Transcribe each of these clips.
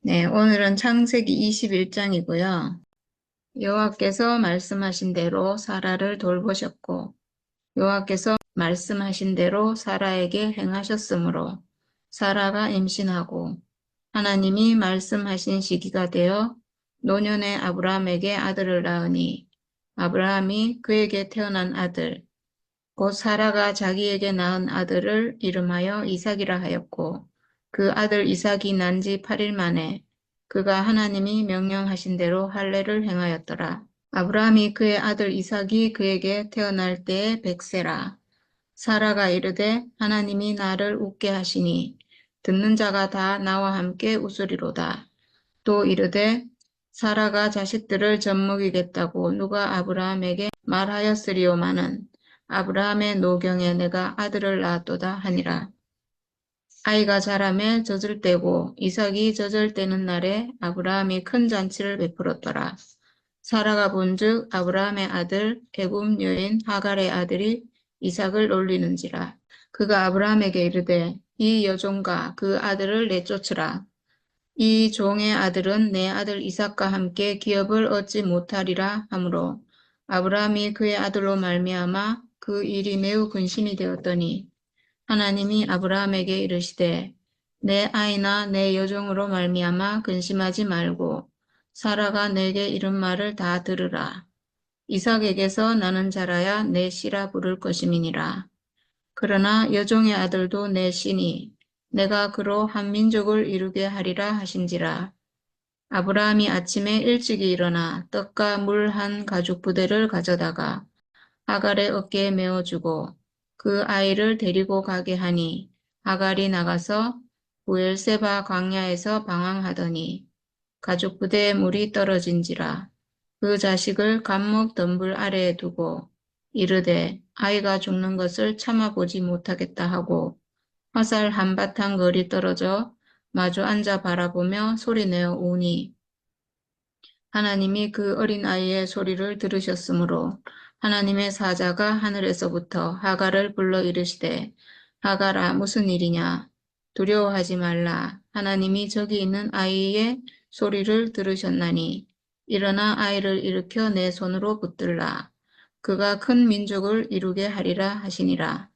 네, 오늘은 창세기 21장이고요. 여호와께서 말씀하신 대로 사라를 돌보셨고 여호와께서 말씀하신 대로 사라에게 행하셨으므로 사라가 임신하고 하나님이 말씀하신 시기가 되어 노년의 아브라함에게 아들을 낳으니 아브라함이 그에게 태어난 아들 곧 사라가 자기에게 낳은 아들을 이름하여 이삭이라 하였고 그 아들 이삭이 난지 8일 만에 그가 하나님이 명령하신 대로 할례를 행하였더라. 아브라함이 그의 아들 이삭이 그에게 태어날 때에 100세라. 사라가 이르되 하나님이 나를 웃게 하시니 듣는 자가 다 나와 함께 웃으리로다. 또 이르되 사라가 자식들을 젖먹이겠다고 누가 아브라함에게 말하였으리오마는 아브라함의 노경에 내가 아들을 낳았도다 하니라. 아이가 자라매 젖을 때고 이삭이 젖을 때는 날에 아브라함이 큰 잔치를 베풀었더라. 사라가 본즉 아브라함의 아들 애굽 여인 하갈의 아들이 이삭을 놀리는지라. 그가 아브라함에게 이르되 이 여종과 그 아들을 내쫓으라. 이 종의 아들은 내 아들 이삭과 함께 기업을 얻지 못하리라 하므로 아브라함이 그의 아들로 말미암아 그 일이 매우 근심이 되었더니 하나님이 아브라함에게 이르시되 내 아이나 내 여종으로 말미암아 근심하지 말고 사라가 내게 이른 말을 다 들으라. 이삭에게서 나는 자라야 내 씨라 부를 것임이니라. 그러나 여종의 아들도 내 씨니 내가 그로 한 민족을 이루게 하리라 하신지라. 아브라함이 아침에 일찍이 일어나 떡과 물 한 가죽 부대를 가져다가 하갈의 어깨에 메어주고 그 아이를 데리고 가게 하니 하갈이 나가서 부엘세바 광야에서 방황하더니 가죽 부대에 물이 떨어진지라 그 자식을 감목 덤불 아래에 두고 이르되 아이가 죽는 것을 참아보지 못하겠다 하고 화살 한바탕 거리 떨어져 마주 앉아 바라보며 소리내어 우니 하나님이 그 어린아이의 소리를 들으셨으므로 하나님의 사자가 하늘에서부터 하갈을 불러 이르시되 하갈아 무슨 일이냐 두려워하지 말라 하나님이 저기 있는 아이의 소리를 들으셨나니 일어나 아이를 일으켜 내 손으로 붙들라 그가 큰 민족을 이루게 하리라 하시니라.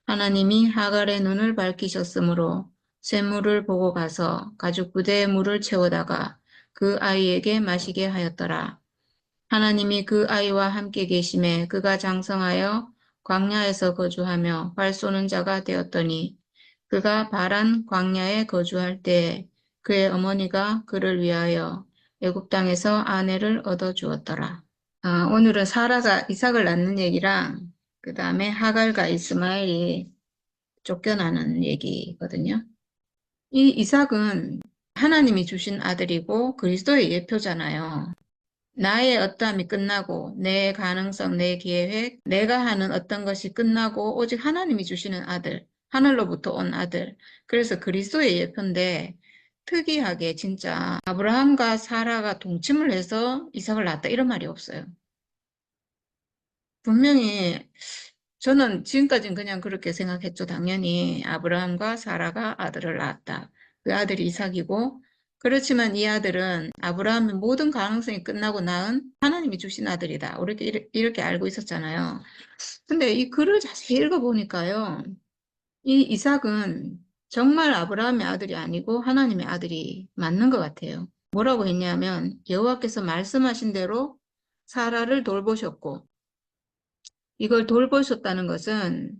하나님이 하갈의 눈을 밝히셨으므로 샘물을 보고 가서 가죽 부대에 물을 채워다가 그 아이에게 마시게 하였더라. 하나님이 그 아이와 함께 계심에 그가 장성하여 광야에서 거주하며 활 쏘는 자가 되었더니 그가 바란 광야에 거주할 때에 그의 어머니가 그를 위하여 애굽 땅에서 아내를 얻어 주었더라. 오늘은 사라가 이삭을 낳는 얘기랑 그 다음에 하갈과 이스마엘이 쫓겨나는 얘기거든요. 이 이삭은 하나님이 주신 아들이고 그리스도의 예표잖아요. 나의 어떠함이 끝나고 내 가능성, 내 계획, 내가 하는 어떤 것이 끝나고 오직 하나님이 주시는 아들, 하늘로부터 온 아들. 그래서 그리스도의 예표인데 특이하게 진짜 아브라함과 사라가 동침을 해서 이삭을 낳았다 이런 말이 없어요. 분명히 저는 지금까지는 그냥 그렇게 생각했죠. 당연히 아브라함과 사라가 아들을 낳았다. 그 아들이 이삭이고 그렇지만 이 아들은 아브라함의 모든 가능성이 끝나고 낳은 하나님이 주신 아들이다. 우리 이렇게 알고 있었잖아요. 근데 이 글을 자세히 읽어보니까요. 이 이삭은 정말 아브라함의 아들이 아니고 하나님의 아들이 맞는 것 같아요. 뭐라고 했냐면 여호와께서 말씀하신 대로 사라를 돌보셨고 이걸 돌보셨다는 것은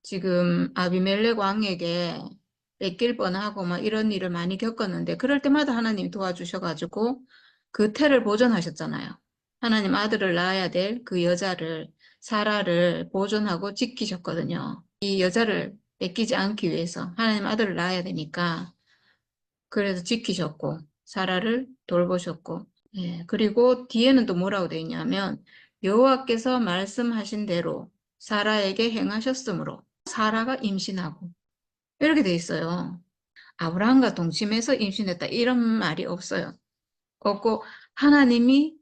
지금 아비멜렉 왕에게 뺏길 뻔하고 막 이런 일을 많이 겪었는데 그럴 때마다 하나님이 도와주셔가지고 그 태를 보존하셨잖아요. 하나님 아들을 낳아야 될 그 여자를 사라를 보존하고 지키셨거든요. 이 여자를 뺏기지 않기 위해서 하나님 아들을 낳아야 되니까 그래서 지키셨고 사라를 돌보셨고 그리고 뒤에는 또 뭐라고 되어 있냐면 여호와께서 말씀하신 대로 사라에게 행하셨으므로 사라가 임신하고 이렇게 돼 있어요. 아브라함과 동침해서 임신했다 이런 말이 없어요. 없고 하나님이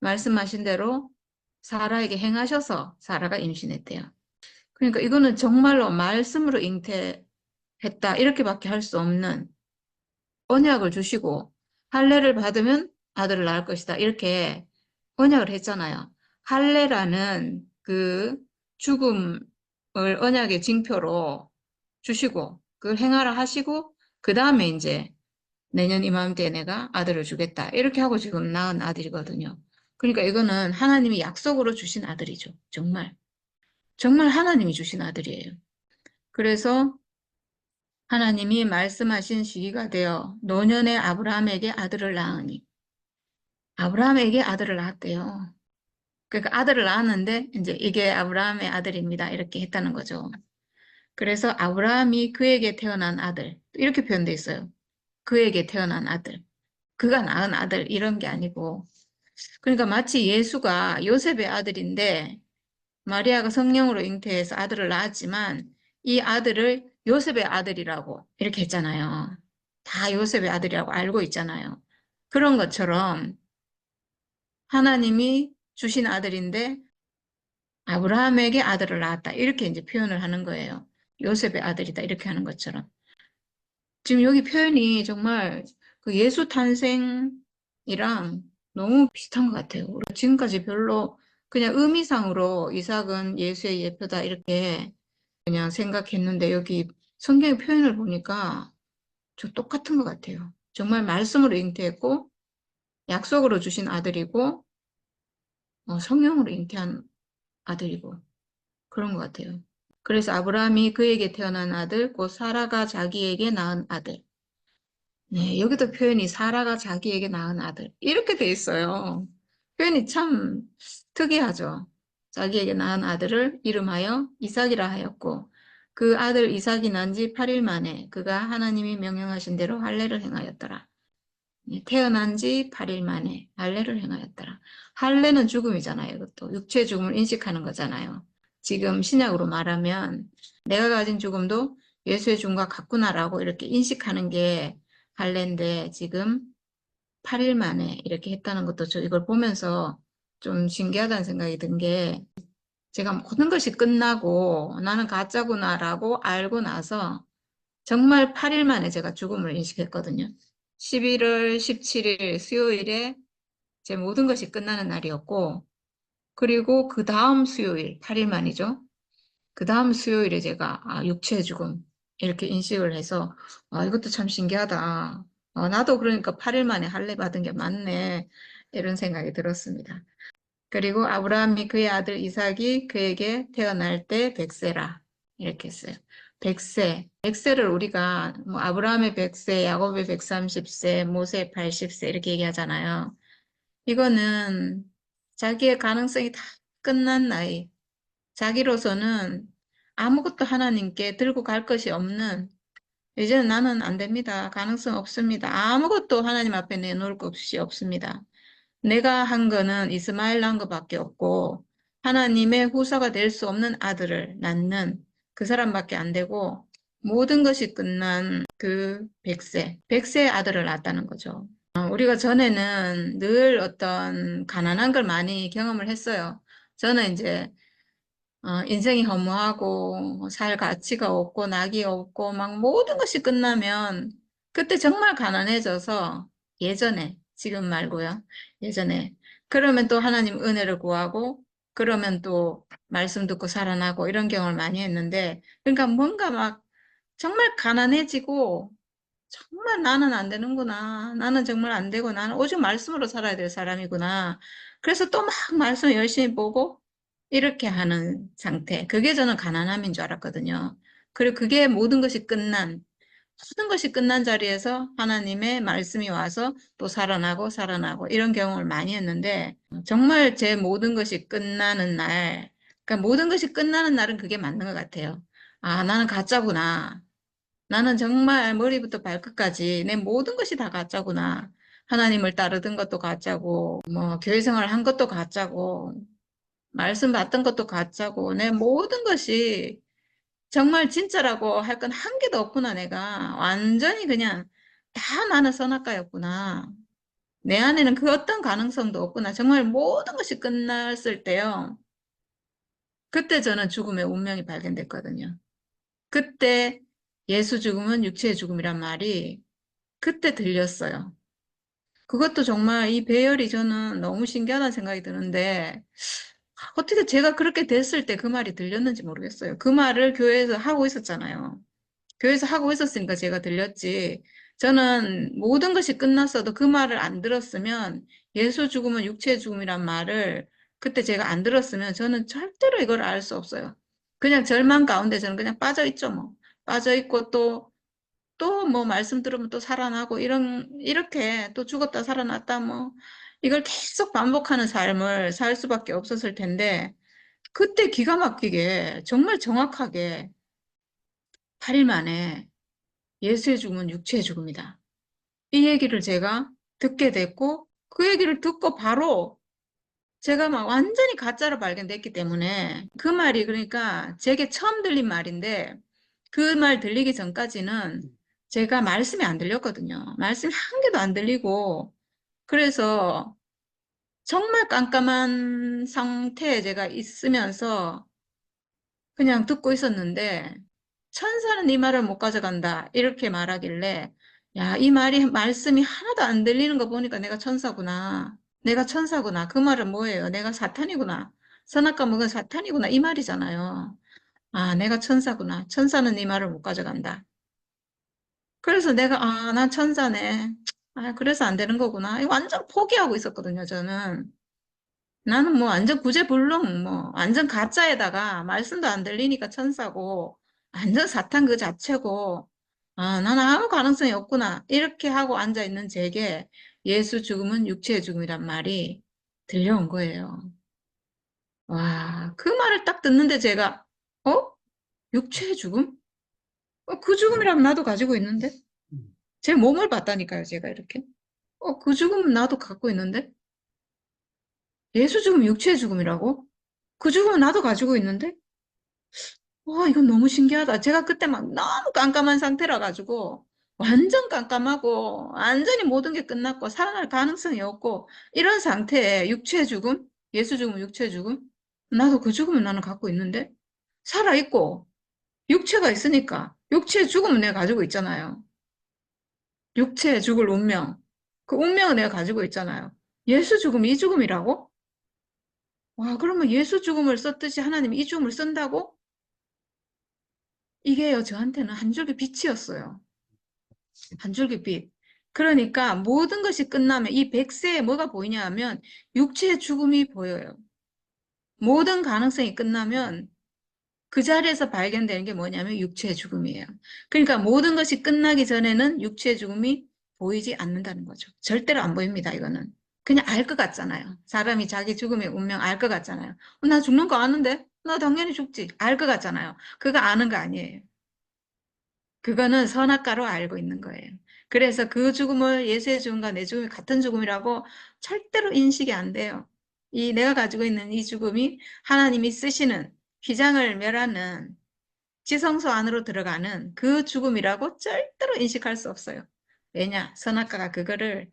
말씀하신 대로 사라에게 행하셔서 사라가 임신했대요. 그러니까 이거는 정말로 말씀으로 잉태했다 이렇게밖에 할 수 없는 언약을 주시고 할례를 받으면 아들을 낳을 것이다. 이렇게 언약을 했잖아요. 할례라는 그 죽음을 언약의 징표로 주시고 그걸 행하라 하시고 그 다음에 이제 내년 이맘때 내가 아들을 주겠다. 이렇게 하고 지금 낳은 아들이거든요. 그러니까 이거는 하나님이 약속으로 주신 아들이죠. 정말. 정말 하나님이 주신 아들이에요. 그래서 하나님이 말씀하신 시기가 되어 노년의 아브라함에게 아들을 낳으니 아브라함에게 아들을 낳았대요. 그러니까 아들을 낳았는데 이제 이게 아브라함의 아들입니다. 이렇게 했다는 거죠. 그래서 아브라함이 그에게 태어난 아들 이렇게 표현돼 있어요. 그에게 태어난 아들. 그가 낳은 아들 이런 게 아니고 그러니까 마치 예수가 요셉의 아들인데 마리아가 성령으로 잉태해서 아들을 낳았지만 이 아들을 요셉의 아들이라고 이렇게 했잖아요. 다 요셉의 아들이라고 알고 있잖아요. 그런 것처럼 하나님이 주신 아들인데 아브라함에게 아들을 낳았다. 이렇게 이제 표현을 하는 거예요. 요셉의 아들이다. 이렇게 하는 것처럼. 지금 여기 표현이 정말 그 예수 탄생이랑 너무 비슷한 것 같아요. 우리가 지금까지 별로 그냥 의미상으로 이삭은 예수의 예표다 이렇게 그냥 생각했는데 여기 성경의 표현을 보니까 좀 똑같은 것 같아요. 정말 말씀으로 잉태했고 약속으로 주신 아들이고 성령으로 잉태한 아들이고 그런 것 같아요. 그래서 아브라함이 그에게 태어난 아들, 곧 사라가 자기에게 낳은 아들. 네, 여기도 표현이 사라가 자기에게 낳은 아들. 이렇게 돼 있어요. 표현이 참 특이하죠. 자기에게 낳은 아들을 이름하여 이삭이라 하였고, 그 아들 이삭이 난 지 8일 만에 그가 하나님이 명령하신 대로 할례를 행하였더라. 네, 태어난 지 8일 만에 할례를 행하였더라. 할례는 죽음이잖아요. 이것도 육체의 죽음을 인식하는 거잖아요. 지금 신약으로 말하면 내가 가진 죽음도 예수의 죽음과 같구나라고 이렇게 인식하는 게 할례인데 지금 8일 만에 이렇게 했다는 것도 저 이걸 보면서 좀 신기하다는 생각이 든 게 제가 모든 것이 끝나고 나는 가짜구나라고 알고 나서 정말 8일 만에 제가 죽음을 인식했거든요. 11월 17일 수요일에 제 모든 것이 끝나는 날이었고, 그리고 그 다음 수요일, 8일 만이죠. 그 다음 수요일에 제가, 육체의 죽음, 이렇게 인식을 해서, 이것도 참 신기하다. 나도 그러니까 8일 만에 할례 받은 게 맞네. 이런 생각이 들었습니다. 그리고 아브라함이 그의 아들 이삭이 그에게 태어날 때 100세라. 이렇게 했어요. 100세. 100세를 우리가 뭐 아브라함의 100세, 야곱의 130세, 모세 80세 이렇게 얘기하잖아요. 이거는 자기의 가능성이 다 끝난 나이. 자기로서는 아무것도 하나님께 들고 갈 것이 없는 이제는 나는 안 됩니다. 가능성 없습니다. 아무것도 하나님 앞에 내놓을 것이 없습니다. 내가 한 거는 이스마엘 낳은 것밖에 없고 하나님의 후사가 될 수 없는 아들을 낳는 그 사람밖에 안 되고 모든 것이 끝난 그 100세, 100세의 아들을 낳았다는 거죠. 우리가 전에는 늘 어떤 가난한 걸 많이 경험을 했어요. 저는 이제 인생이 허무하고 살 가치가 없고 낙이 없고 막 모든 것이 끝나면 그때 정말 가난해져서 예전에 지금 말고요. 예전에 그러면 또 하나님 은혜를 구하고 그러면 또 말씀 듣고 살아나고 이런 경험을 많이 했는데 그러니까 뭔가 막 정말 가난해지고 정말 나는 안 되는구나. 나는 정말 안 되고 나는 오직 말씀으로 살아야 될 사람이구나. 그래서 또 막 말씀 열심히 보고 이렇게 하는 상태. 그게 저는 가난함인 줄 알았거든요. 그리고 그게 모든 것이 끝난 자리에서 하나님의 말씀이 와서 또 살아나고 살아나고 이런 경험을 많이 했는데 정말 제 모든 것이 끝나는 날, 그러니까 모든 것이 끝나는 날은 그게 맞는 것 같아요. 나는 가짜구나. 나는 정말 머리부터 발끝까지 내 모든 것이 다 가짜구나. 하나님을 따르던 것도 가짜고, 뭐, 교회 생활 한 것도 가짜고, 말씀 받던 것도 가짜고, 내 모든 것이 정말 진짜라고 할 건 한 개도 없구나, 내가. 완전히 그냥 다 나는 선악과였구나. 내 안에는 그 어떤 가능성도 없구나. 정말 모든 것이 끝났을 때요. 그때 저는 죽음의 운명이 발견됐거든요. 그때 예수 죽음은 육체의 죽음이란 말이 그때 들렸어요. 그것도 정말 이 배열이 저는 너무 신기하다는 생각이 드는데, 어떻게 제가 그렇게 됐을 때 그 말이 들렸는지 모르겠어요. 그 말을 교회에서 하고 있었잖아요. 교회에서 하고 있었으니까 제가 들렸지. 저는 모든 것이 끝났어도 그 말을 안 들었으면, 예수 죽음은 육체의 죽음이란 말을 그때 제가 안 들었으면 저는 절대로 이걸 알 수 없어요. 그냥 절망 가운데 저는 그냥 빠져 있죠, 뭐. 빠져 있고 또 뭐 말씀 들으면 또 살아나고 이렇게 또 죽었다 살아났다 뭐 이걸 계속 반복하는 삶을 살 수밖에 없었을 텐데, 그때 기가 막히게 정말 정확하게 8일 만에 예수의 죽음은 육체의 죽음이다, 이 얘기를 제가 듣게 됐고, 그 얘기를 듣고 바로 제가 막 완전히 가짜로 발견됐기 때문에, 그 말이 그러니까 제게 처음 들린 말인데, 그 말 들리기 전까지는 제가 말씀이 안 들렸거든요. 말씀이 한 개도 안 들리고, 그래서 정말 깜깜한 상태에 제가 있으면서 그냥 듣고 있었는데, 천사는 이 말을 못 가져간다, 이렇게 말하길래, 야, 이 말씀이 하나도 안 들리는 거 보니까 내가 천사구나. 내가 천사구나. 그 말은 뭐예요? 내가 사탄이구나. 선악과 먹은 사탄이구나. 이 말이잖아요. 아, 내가 천사구나. 천사는 이 말을 못 가져간다. 그래서 내가, 아, 난 천사네. 아, 그래서 안 되는 거구나. 이거 완전 포기하고 있었거든요, 저는. 나는 뭐 완전 구제불능, 뭐 완전 가짜에다가 말씀도 안 들리니까 천사고, 완전 사탄 그 자체고, 아, 나는 아무 가능성이 없구나, 이렇게 하고 앉아 있는 제게 예수 죽음은 육체의 죽음이란 말이 들려온 거예요. 와, 그 말을 딱 듣는데 제가, 어? 육체의 죽음? 그 죽음이라면 나도 가지고 있는데? 제 몸을 봤다니까요, 제가 이렇게. 그 죽음은 나도 갖고 있는데? 예수 죽음 육체의 죽음이라고? 그 죽음은 나도 가지고 있는데? 와, 이건 너무 신기하다. 제가 그때 막 너무 깜깜한 상태라 가지고, 완전 깜깜하고, 완전히 모든 게 끝났고, 살아날 가능성이 없고, 이런 상태에 육체의 죽음? 예수 죽음, 육체의 죽음? 나도 그 죽음을 나는 갖고 있는데? 살아있고, 육체가 있으니까, 육체의 죽음은 내가 가지고 있잖아요. 육체에 죽을 운명. 그 운명을 내가 가지고 있잖아요. 예수 죽음, 이 죽음이라고? 와, 그러면 예수 죽음을 썼듯이 하나님이 이 죽음을 쓴다고? 이게요, 저한테는 한 줄기 빛이었어요. 한 줄기 빛. 그러니까 모든 것이 끝나면 이 백세에 뭐가 보이냐 하면 육체의 죽음이 보여요. 모든 가능성이 끝나면 그 자리에서 발견되는 게 뭐냐면 육체의 죽음이에요. 그러니까 모든 것이 끝나기 전에는 육체의 죽음이 보이지 않는다는 거죠. 절대로 안 보입니다, 이거는. 그냥 알 것 같잖아요. 사람이 자기 죽음의 운명 알 것 같잖아요. 나 죽는 거 아는데? 나 당연히 죽지. 알 것 같잖아요. 그거 아는 거 아니에요. 그거는 선악과로 알고 있는 거예요. 그래서 그 죽음을 예수의 죽음과 내 죽음이 같은 죽음이라고 절대로 인식이 안 돼요. 이 내가 가지고 있는 이 죽음이 하나님이 쓰시는 휘장을 멸하는 지성소 안으로 들어가는 그 죽음이라고 절대로 인식할 수 없어요. 왜냐? 선악과가 그거를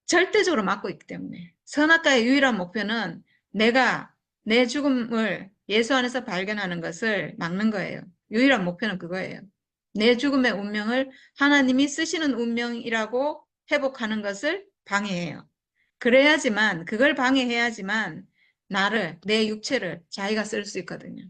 절대적으로 막고 있기 때문에. 선악과의 유일한 목표는 내가 내 죽음을 예수 안에서 발견하는 것을 막는 거예요. 유일한 목표는 그거예요. 내 죽음의 운명을 하나님이 쓰시는 운명이라고 회복하는 것을 방해해요. 그래야지만, 그걸 방해해야지만 나를, 내 육체를 자기가 쓸 수 있거든요.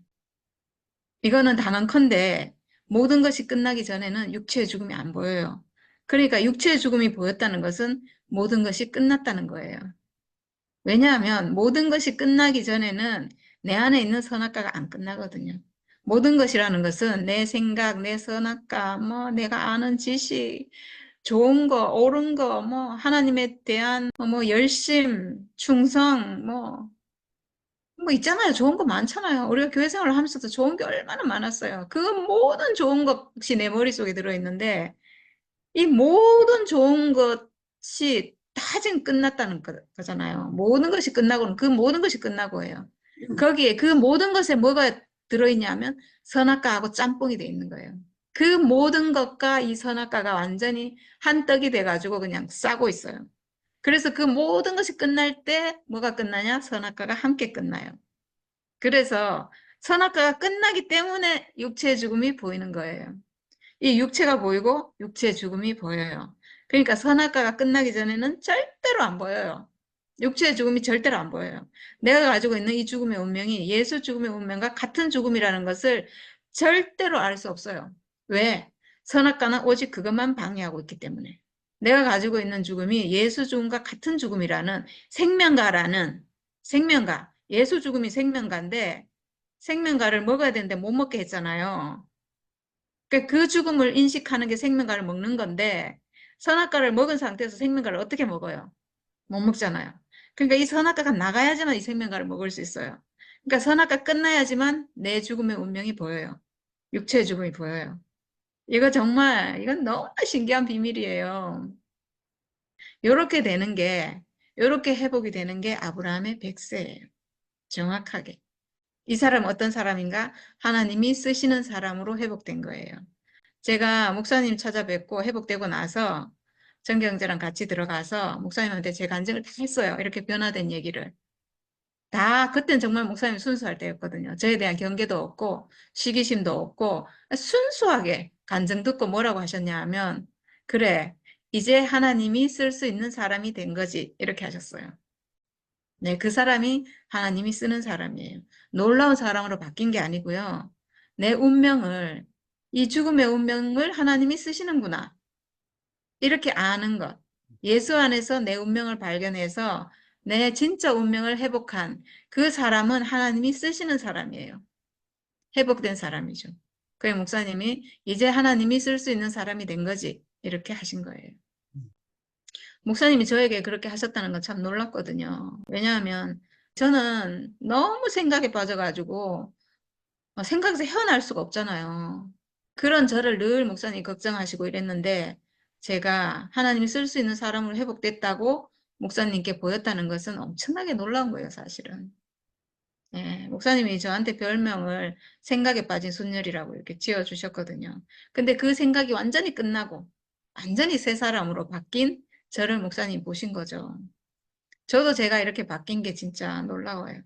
이거는 단언컨대 모든 것이 끝나기 전에는 육체의 죽음이 안 보여요. 그러니까 육체의 죽음이 보였다는 것은 모든 것이 끝났다는 거예요. 왜냐하면 모든 것이 끝나기 전에는 내 안에 있는 선악과가 안 끝나거든요. 모든 것이라는 것은 내 생각, 내 선악과, 뭐 내가 아는 지식, 좋은 거, 옳은 거, 뭐 하나님에 대한 뭐 열심, 충성, 뭐 있잖아요. 좋은 거 많잖아요. 우리가 교회 생활을 하면서도 좋은 게 얼마나 많았어요. 그 모든 좋은 것이 내 머릿속에 들어있는데, 이 모든 좋은 것이 다 지금 끝났다는 거잖아요. 모든 것이 끝나고는 그 모든 것이 끝나고예요. 거기에 그 모든 것에 뭐가 들어있냐면 선악과하고 짬뽕이 돼 있는 거예요. 그 모든 것과 이 선악과가 완전히 한 떡이 돼가지고 그냥 싸고 있어요. 그래서 그 모든 것이 끝날 때 뭐가 끝나냐? 선악과가 함께 끝나요. 그래서 선악과가 끝나기 때문에 육체의 죽음이 보이는 거예요. 이 육체가 보이고 육체의 죽음이 보여요. 그러니까 선악과가 끝나기 전에는 절대로 안 보여요. 육체의 죽음이 절대로 안 보여요. 내가 가지고 있는 이 죽음의 운명이 예수 죽음의 운명과 같은 죽음이라는 것을 절대로 알 수 없어요. 왜? 선악과는 오직 그것만 방해하고 있기 때문에. 내가 가지고 있는 죽음이 예수 죽음과 같은 죽음이라는 생명가라는 생명가, 예수 죽음이 생명가인데 생명가를 먹어야 되는데 못 먹게 했잖아요. 그러니까 그 죽음을 인식하는 게 생명가를 먹는 건데 선악과를 먹은 상태에서 생명가를 어떻게 먹어요? 못 먹잖아요. 그러니까 이 선악과가 나가야지만 이 생명과를 먹을 수 있어요. 그러니까 선악과 끝나야지만 내 죽음의 운명이 보여요. 육체의 죽음이 보여요. 이거 정말 이건 너무 신기한 비밀이에요. 요렇게 되는 게 요렇게 회복이 되는 게 아브라함의 백세예요. 정확하게. 이 사람 어떤 사람인가? 하나님이 쓰시는 사람으로 회복된 거예요. 제가 목사님 찾아뵙고 회복되고 나서 정경제랑 같이 들어가서 목사님한테 제 간증을 다 했어요. 이렇게 변화된 얘기를. 다, 그땐 정말 목사님 순수할 때였거든요. 저에 대한 경계도 없고, 시기심도 없고, 순수하게 간증 듣고 뭐라고 하셨냐 하면, 그래, 이제 하나님이 쓸 수 있는 사람이 된 거지. 이렇게 하셨어요. 네, 그 사람이 하나님이 쓰는 사람이에요. 놀라운 사람으로 바뀐 게 아니고요. 내 운명을, 이 죽음의 운명을 하나님이 쓰시는구나. 이렇게 아는 것. 예수 안에서 내 운명을 발견해서 내 진짜 운명을 회복한 그 사람은 하나님이 쓰시는 사람이에요. 회복된 사람이죠. 그의 목사님이 이제 하나님이 쓸 수 있는 사람이 된 거지. 이렇게 하신 거예요. 목사님이 저에게 그렇게 하셨다는 건 참 놀랐거든요. 왜냐하면 저는 너무 생각에 빠져가지고 생각에서 헤어날 수가 없잖아요. 그런 저를 늘 목사님이 걱정하시고 이랬는데 제가 하나님이 쓸 수 있는 사람으로 회복됐다고 목사님께 보였다는 것은 엄청나게 놀라운 거예요, 사실은. 예, 목사님이 저한테 별명을 생각에 빠진 순열이라고 이렇게 지어주셨거든요. 근데 그 생각이 완전히 끝나고 완전히 새 사람으로 바뀐 저를 목사님이 보신 거죠. 저도 제가 이렇게 바뀐 게 진짜 놀라워요.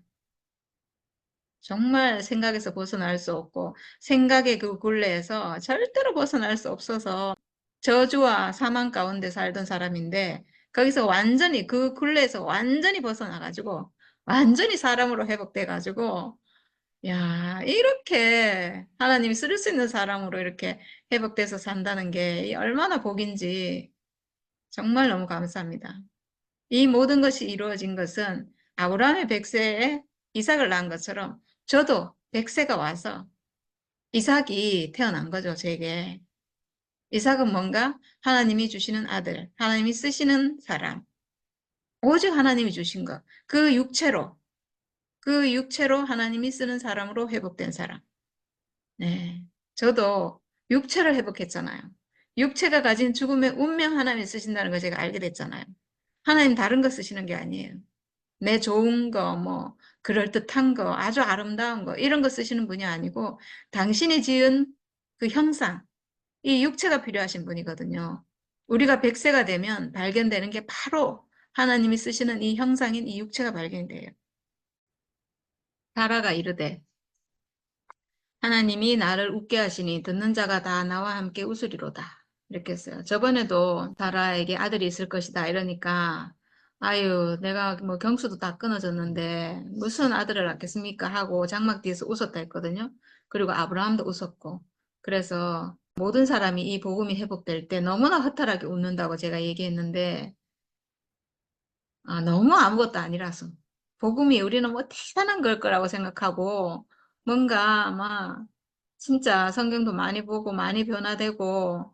정말 생각에서 벗어날 수 없고 생각의 그 굴레에서 절대로 벗어날 수 없어서 저주와 사망 가운데 살던 사람인데 거기서 완전히 그 굴레에서 완전히 벗어나가지고 완전히 사람으로 회복돼가지고 야, 이렇게 하나님이 쓸 수 있는 사람으로 이렇게 회복돼서 산다는 게 얼마나 복인지 정말 너무 감사합니다. 이 모든 것이 이루어진 것은 아브라함의 백세에 이삭을 낳은 것처럼 저도 백세가 와서 이삭이 태어난 거죠, 제게. 이삭은 뭔가 하나님이 주시는 아들, 하나님이 쓰시는 사람, 오직 하나님이 주신 것, 그 육체로 하나님이 쓰는 사람으로 회복된 사람. 네. 저도 육체를 회복했잖아요. 육체가 가진 죽음의 운명 하나님이 쓰신다는 걸 제가 알게 됐잖아요. 하나님 다른 거 쓰시는 게 아니에요. 내 좋은 거, 뭐, 그럴듯한 거, 아주 아름다운 거, 이런 거 쓰시는 분이 아니고, 당신이 지은 그 형상, 이 육체가 필요하신 분이거든요. 우리가 100세가 되면 발견되는 게 바로 하나님이 쓰시는 이 형상인 이 육체가 발견돼요. 사라가 이르되, 하나님이 나를 웃게 하시니 듣는 자가 다 나와 함께 웃으리로다. 이렇게 했어요. 저번에도 사라에게 아들이 있을 것이다. 이러니까 아유 내가 뭐 경수도 다 끊어졌는데 무슨 아들을 낳겠습니까 하고 장막 뒤에서 웃었다 했거든요. 그리고 아브라함도 웃었고 그래서 모든 사람이 이 복음이 회복될 때 너무나 허탈하게 웃는다고 제가 얘기했는데 너무 아무것도 아니라서 복음이 우리는 뭐 대단한 걸 거라고 생각하고 뭔가 막 진짜 성경도 많이 보고 많이 변화되고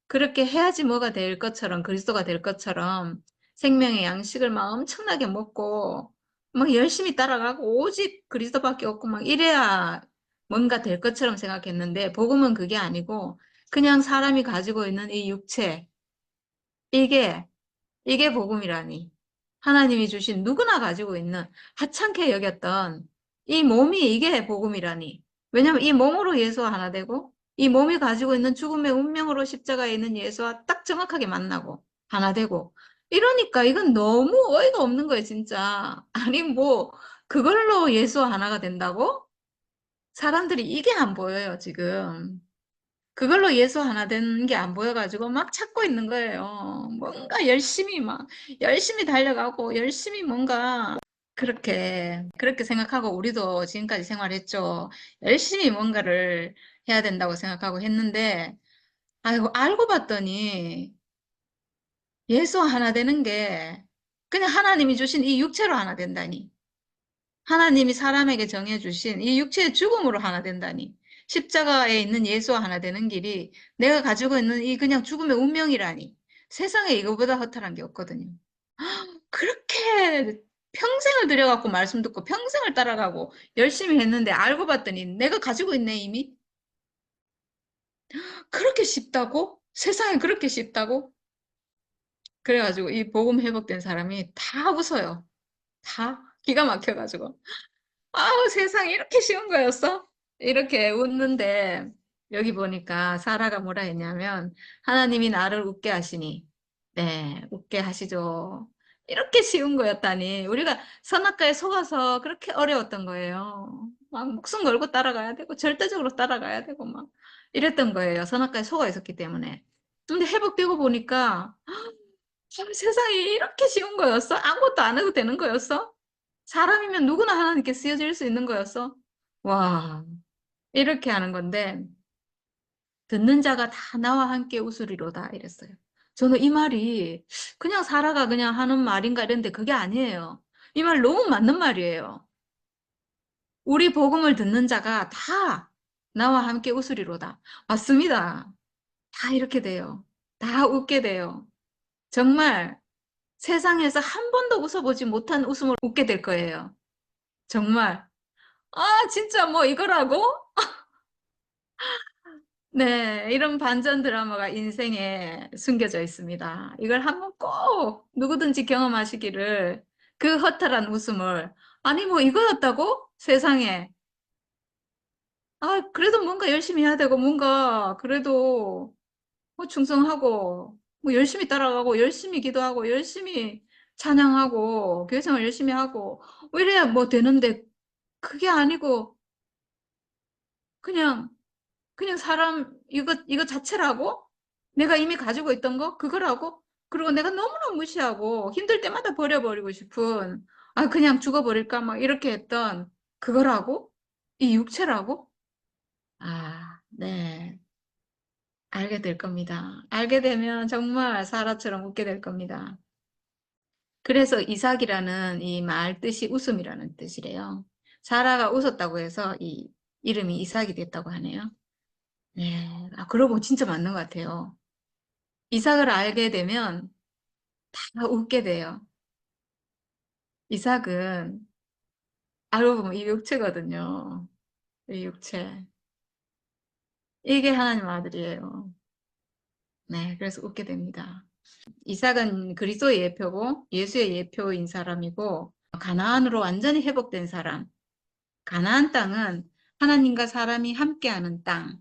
그렇게 해야지 뭐가 될 것처럼 그리스도가 될 것처럼 생명의 양식을 막 엄청나게 먹고 막 열심히 따라가고 오직 그리스도밖에 없고 막 이래야 뭔가 될 것처럼 생각했는데 복음은 그게 아니고 그냥 사람이 가지고 있는 이 육체 이게 복음이라니. 하나님이 주신 누구나 가지고 있는 하찮게 여겼던 이 몸이 이게 복음이라니. 왜냐하면 이 몸으로 예수와 하나 되고 이 몸이 가지고 있는 죽음의 운명으로 십자가에 있는 예수와 딱 정확하게 만나고 하나 되고 이러니까 이건 너무 어이가 없는 거예요, 진짜. 아니 뭐 그걸로 예수와 하나가 된다고? 사람들이 이게 안 보여요, 지금. 그걸로 예수 하나 되는 게 안 보여가지고 막 찾고 있는 거예요. 뭔가 열심히 막, 열심히 달려가고, 열심히 뭔가, 그렇게 생각하고 우리도 지금까지 생활했죠. 열심히 뭔가를 해야 된다고 생각하고 했는데, 아이고, 알고 봤더니 예수 하나 되는 게 그냥 하나님이 주신 이 육체로 하나 된다니. 하나님이 사람에게 정해주신 이 육체의 죽음으로 하나 된다니. 십자가에 있는 예수와 하나 되는 길이 내가 가지고 있는 이 그냥 죽음의 운명이라니. 세상에 이거보다 허탈한 게 없거든요. 그렇게 평생을 들여갖고 말씀 듣고 평생을 따라가고 열심히 했는데 알고 봤더니 내가 가지고 있네, 이미. 그렇게 쉽다고? 세상에 그렇게 쉽다고? 그래가지고 이 복음 회복된 사람이 다 웃어요. 다 기가 막혀가지고. 아우, 세상에 이렇게 쉬운 거였어? 이렇게 웃는데, 여기 보니까 사라가 뭐라 했냐면, 하나님이 나를 웃게 하시니, 네, 웃게 하시죠. 이렇게 쉬운 거였다니. 우리가 선악과에 속아서 그렇게 어려웠던 거예요. 막 목숨 걸고 따라가야 되고, 절대적으로 따라가야 되고, 막 이랬던 거예요. 선악과에 속아 있었기 때문에. 근데 회복되고 보니까, 세상이 이렇게 쉬운 거였어? 아무것도 안 해도 되는 거였어? 사람이면 누구나 하나님께 쓰여질 수 있는 거였어? 와, 이렇게 하는 건데, 듣는 자가 다 나와 함께 웃으리로다, 이랬어요. 저는 이 말이 그냥 사라가 그냥 하는 말인가 이랬는데 그게 아니에요. 이 말 너무 맞는 말이에요. 우리 복음을 듣는 자가 다 나와 함께 웃으리로다. 맞습니다. 다 이렇게 돼요. 다 웃게 돼요. 정말 세상에서 한 번도 웃어보지 못한 웃음을 웃게 될 거예요. 정말. 아, 진짜 뭐 이거라고? 네, 이런 반전 드라마가 인생에 숨겨져 있습니다. 이걸 한번 꼭 누구든지 경험하시기를 그 허탈한 웃음을 아니 뭐 이거였다고? 세상에. 아, 그래도 뭔가 열심히 해야 되고 뭔가 그래도 뭐 충성하고 뭐 열심히 따라가고 열심히 기도하고 열심히 찬양하고 교회 생활 열심히 하고 뭐 이래야 뭐 되는데 그게 아니고 그냥 사람, 이거 자체라고? 내가 이미 가지고 있던 거? 그거라고? 그리고 내가 너무너무 무시하고 힘들 때마다 버려버리고 싶은, 아, 그냥 죽어버릴까? 막 이렇게 했던 그거라고? 이 육체라고? 아, 네. 알게 될 겁니다. 알게 되면 정말 사라처럼 웃게 될 겁니다. 그래서 이삭이라는 이 말 뜻이 웃음이라는 뜻이래요. 사라가 웃었다고 해서 이 이름이 이삭이 됐다고 하네요. 네. 아, 그러고 진짜 맞는 것 같아요. 이삭을 알게 되면 다 웃게 돼요. 이삭은 알고 보면 이 육체거든요. 이 육체. 이게 하나님 아들이에요. 네, 그래서 웃게 됩니다. 이삭은 그리스도의 예표고 예수의 예표인 사람이고 가나안으로 완전히 회복된 사람. 가나안 땅은 하나님과 사람이 함께하는 땅.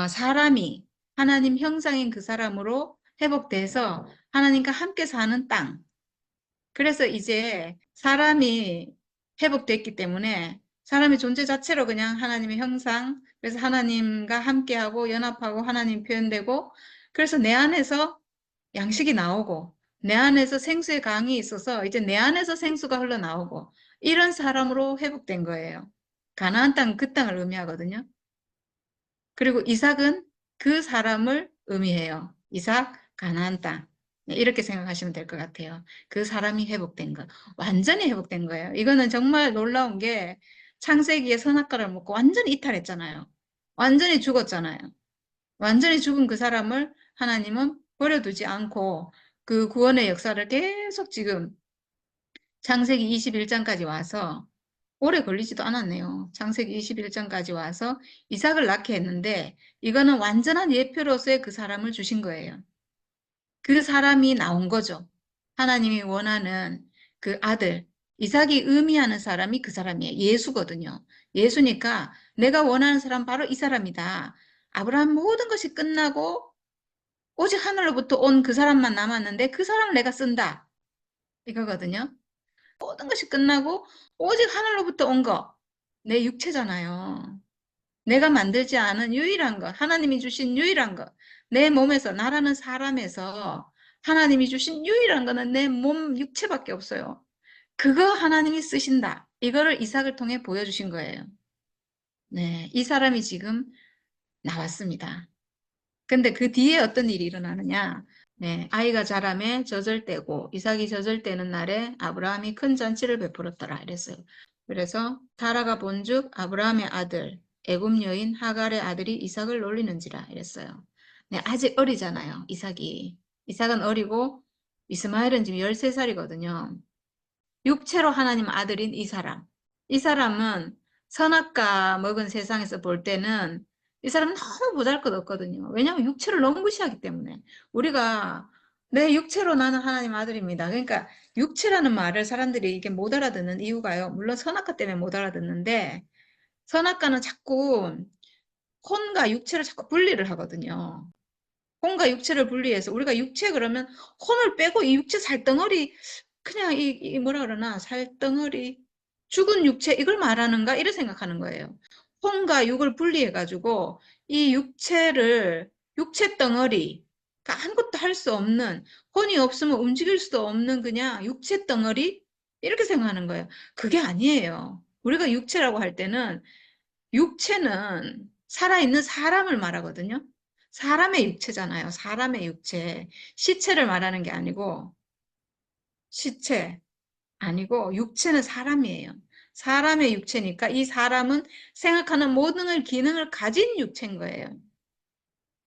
사람이 하나님 형상인 그 사람으로 회복돼서 하나님과 함께 사는 땅. 그래서 이제 사람이 회복됐기 때문에 사람의 존재 자체로 그냥 하나님의 형상, 그래서 하나님과 함께하고 연합하고 하나님 표현되고, 그래서 내 안에서 양식이 나오고, 내 안에서 생수의 강이 있어서 이제 내 안에서 생수가 흘러나오고, 이런 사람으로 회복된 거예요. 가나안 땅은 그 땅을 의미하거든요. 그리고 이삭은 그 사람을 의미해요. 이삭, 가나안 땅. 네, 이렇게 생각하시면 될 것 같아요. 그 사람이 회복된 것. 완전히 회복된 거예요. 이거는 정말 놀라운 게 창세기에 선악과를 먹고 완전히 이탈했잖아요. 완전히 죽었잖아요. 완전히 죽은 그 사람을 하나님은 버려두지 않고 그 구원의 역사를 계속 지금 창세기 21장까지 와서 오래 걸리지도 않았네요. 창세기 21장까지 와서 이삭을 낳게 했는데 이거는 완전한 예표로서의 그 사람을 주신 거예요. 그 사람이 나온 거죠. 하나님이 원하는 그 아들, 이삭이 의미하는 사람이 그 사람이에요. 예수거든요. 예수니까 내가 원하는 사람 바로 이 사람이다. 아브라함 모든 것이 끝나고 오직 하늘로부터 온 그 사람만 남았는데 그 사람을 내가 쓴다. 이거거든요. 모든 것이 끝나고 오직 하늘로부터 온 거. 내 육체잖아요. 내가 만들지 않은 유일한 것, 하나님이 주신 유일한 것, 내 몸에서, 나라는 사람에서 하나님이 주신 유일한 거는 내 몸 육체밖에 없어요. 그거 하나님이 쓰신다. 이거를 이삭을 통해 보여주신 거예요. 네, 이 사람이 지금 나왔습니다. 근데 그 뒤에 어떤 일이 일어나느냐? 네, 아이가 자라매 젖을 떼고 이삭이 젖을 떼는 날에 아브라함이 큰 잔치를 베풀었더라 이랬어요. 그래서 사라가 본즉 아브라함의 아들 애굽 여인 하갈의 아들이 이삭을 놀리는지라 이랬어요. 네, 아직 어리잖아요. 이삭이. 이삭은 어리고 이스마엘은 지금 13살이거든요. 육체로 하나님 아들인 이 사람. 이 사람은 선악과 먹은 세상에서 볼 때는 이 사람은 너무 보잘것없거든요. 왜냐하면 육체를 너무 무시하기 때문에. 우리가 내 육체로 나는 하나님 아들입니다. 그러니까 육체라는 말을 사람들이 이게 못 알아듣는 이유가요. 물론 선악과 때문에 못 알아듣는데 선악과는 자꾸 혼과 육체를 자꾸 분리를 하거든요. 혼과 육체를 분리해서 우리가 육체 그러면 혼을 빼고 이 육체 살덩어리 그냥 이 뭐라 그러나 살덩어리 죽은 육체 이걸 말하는가 이렇게 생각하는 거예요. 혼과 육을 분리해 가지고 이 육체를 육체 덩어리 그러니까 아무것도 할 수 없는 혼이 없으면 움직일 수도 없는 그냥 육체 덩어리 이렇게 생각하는 거예요. 그게 아니에요. 우리가 육체라고 할 때는 육체는 살아있는 사람을 말하거든요. 사람의 육체잖아요. 사람의 육체. 시체를 말하는 게 아니고 시체 아니고 육체는 사람이에요. 사람의 육체니까 이 사람은 생각하는 모든 기능을 가진 육체인 거예요.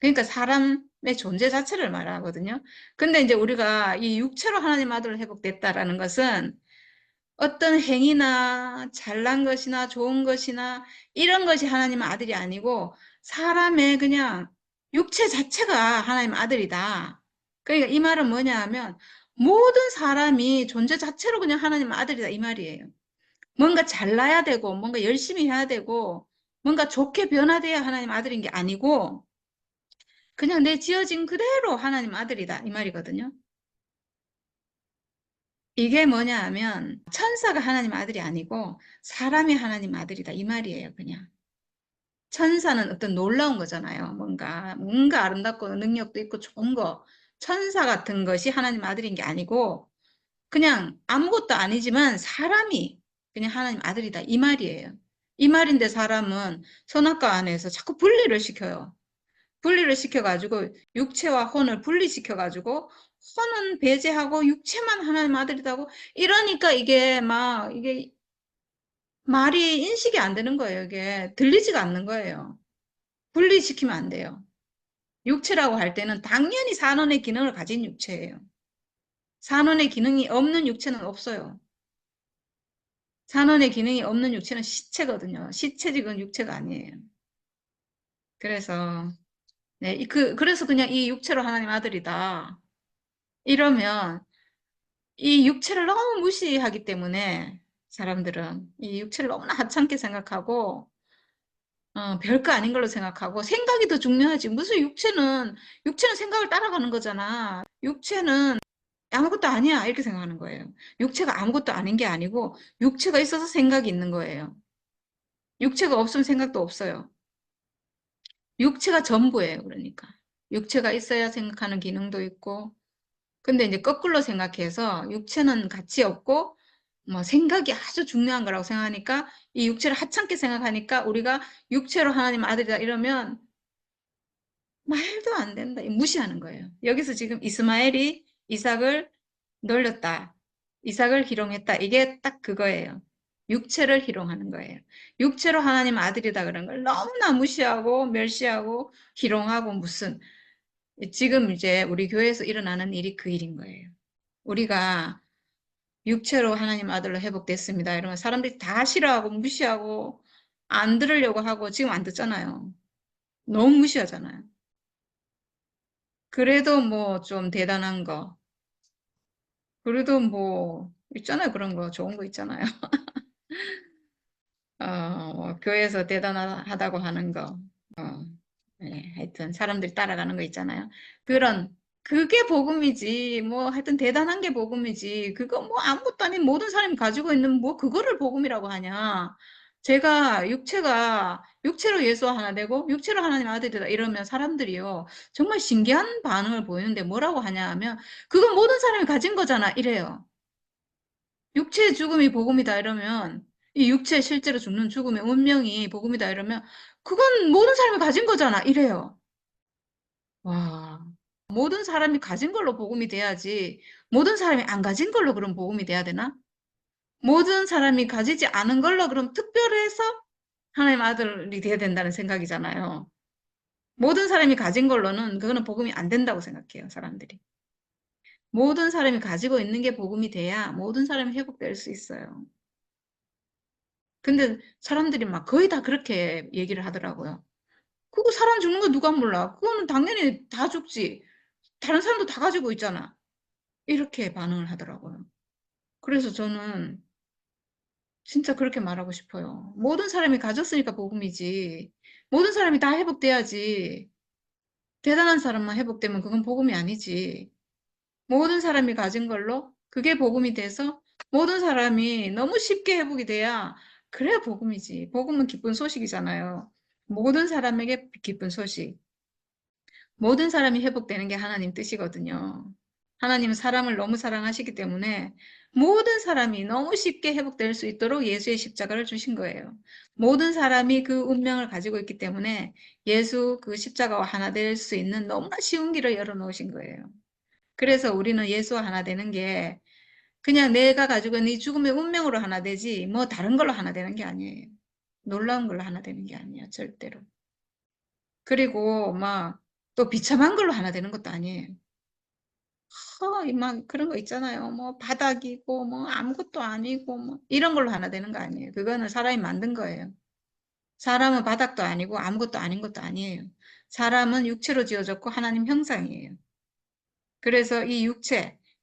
그러니까 사람의 존재 자체를 말하거든요. 근데 이제 우리가 이 육체로 하나님 아들로 회복됐다라는 것은 어떤 행위나 잘난 것이나 좋은 것이나 이런 것이 하나님 아들이 아니고 사람의 그냥 육체 자체가 하나님 아들이다. 그러니까 이 말은 뭐냐 하면 모든 사람이 존재 자체로 그냥 하나님 아들이다 이 말이에요. 뭔가 잘나야 되고 뭔가 열심히 해야 되고 뭔가 좋게 변화돼야 하나님 아들인 게 아니고 그냥 내 지어진 그대로 하나님 아들이다 이 말이거든요. 이게 뭐냐 하면 천사가 하나님 아들이 아니고 사람이 하나님 아들이다 이 말이에요. 그냥 천사는 어떤 놀라운 거잖아요. 뭔가 아름답고 능력도 있고 좋은 거 천사 같은 것이 하나님 아들인 게 아니고 그냥 아무것도 아니지만 사람이 그냥 하나님 아들이다 이 말이에요. 이 말인데 사람은 선악과 안에서 자꾸 분리를 시켜요. 분리를 시켜가지고 육체와 혼을 분리시켜가지고 혼은 배제하고 육체만 하나님 아들이라고 이러니까 이게 막 이게 말이 인식이 안 되는 거예요. 이게 들리지가 않는 거예요. 분리시키면 안 돼요. 육체라고 할 때는 당연히 산원의 기능을 가진 육체예요. 산원의 기능이 없는 육체는 없어요. 산원의 기능이 없는 육체는 시체거든요. 시체직은 육체가 아니에요. 그래서 네, 그래서 그냥 이 육체로 하나님 아들이다. 이러면 이 육체를 너무 무시하기 때문에 사람들은 이 육체를 너무나 하찮게 생각하고 별거 아닌 걸로 생각하고 생각이 더 중요하지. 무슨 육체는 생각을 따라가는 거잖아. 육체는 아무것도 아니야. 이렇게 생각하는 거예요. 육체가 아무것도 아닌 게 아니고 육체가 있어서 생각이 있는 거예요. 육체가 없으면 생각도 없어요. 육체가 전부예요. 그러니까. 육체가 있어야 생각하는 기능도 있고 근데 이제 거꾸로 생각해서 육체는 가치 없고 뭐 생각이 아주 중요한 거라고 생각하니까 이 육체를 하찮게 생각하니까 우리가 육체로 하나님 아들이다 이러면 말도 안 된다. 무시하는 거예요. 여기서 지금 이스마엘이 이삭을 놀렸다. 이삭을 희롱했다. 이게 딱 그거예요. 육체를 희롱하는 거예요. 육체로 하나님 아들이다 그런 걸 너무나 무시하고 멸시하고 희롱하고 무슨 지금 이제 우리 교회에서 일어나는 일이 그 일인 거예요. 우리가 육체로 하나님 아들로 회복됐습니다. 이러면 사람들이 다 싫어하고 무시하고 안 들으려고 하고 지금 안 듣잖아요. 너무 무시하잖아요. 그래도 뭐 좀 대단한 거. 그래도 뭐 있잖아요. 그런 거 좋은 거 있잖아요. 뭐 교회에서 대단하다고 하는 거. 어, 네, 하여튼 사람들이 따라가는 거 있잖아요. 그게 복음이지. 뭐 하여튼 대단한 게 복음이지. 그거 뭐 아무것도 아닌 모든 사람이 가지고 있는 뭐 그거를 복음이라고 하냐. 제가 육체로 예수 하나 되고 육체로 하나님 아들이다 이러면 사람들이요 정말 신기한 반응을 보이는데 뭐라고 하냐 하면 그건 모든 사람이 가진 거잖아 이래요. 육체의 죽음이 복음이다 이러면 이 육체 실제로 죽는 죽음의 운명이 복음이다 이러면 그건 모든 사람이 가진 거잖아 이래요. 와, 모든 사람이 가진 걸로 복음이 돼야지 모든 사람이 안 가진 걸로 그럼 복음이 돼야 되나? 모든 사람이 가지지 않은 걸로 그럼 특별해서 하나님 아들이 돼야 된다는 생각이잖아요. 모든 사람이 가진 걸로는 그거는 복음이 안 된다고 생각해요, 사람들이. 모든 사람이 가지고 있는 게 복음이 돼야 모든 사람이 회복될 수 있어요. 근데 사람들이 막 거의 다 그렇게 얘기를 하더라고요. 그거 사람 죽는 거 누가 몰라? 그거는 당연히 다 죽지. 다른 사람도 다 가지고 있잖아. 이렇게 반응을 하더라고요. 그래서 저는 진짜 그렇게 말하고 싶어요. 모든 사람이 가졌으니까 복음이지. 모든 사람이 다 회복돼야지. 대단한 사람만 회복되면 그건 복음이 아니지. 모든 사람이 가진 걸로 그게 복음이 돼서 모든 사람이 너무 쉽게 회복이 돼야 그래야 복음이지. 복음은 기쁜 소식이잖아요. 모든 사람에게 기쁜 소식. 모든 사람이 회복되는 게 하나님 뜻이거든요. 하나님은 사람을 너무 사랑하시기 때문에 모든 사람이 너무 쉽게 회복될 수 있도록 예수의 십자가를 주신 거예요. 모든 사람이 그 운명을 가지고 있기 때문에 예수 그 십자가와 하나 될 수 있는 너무나 쉬운 길을 열어놓으신 거예요. 그래서 우리는 예수와 하나 되는 게 그냥 내가 가지고 있는 이 죽음의 운명으로 하나 되지 뭐 다른 걸로 하나 되는 게 아니에요. 놀라운 걸로 하나 되는 게 아니에요. 절대로. 그리고 막 또 비참한 걸로 하나 되는 것도 아니에요. 막 그런 거 있잖아요. 뭐 바닥이고 뭐 아무것도 아니고 뭐 이런 걸로 하나 되는 거 아니에요. 그거는 사람이 만든 거예요. 사람은 바닥도 아니고 아무것도 아닌 것도 아니에요. 사람은 육체로 지어졌고 하나님 형상이에요. 그래서 이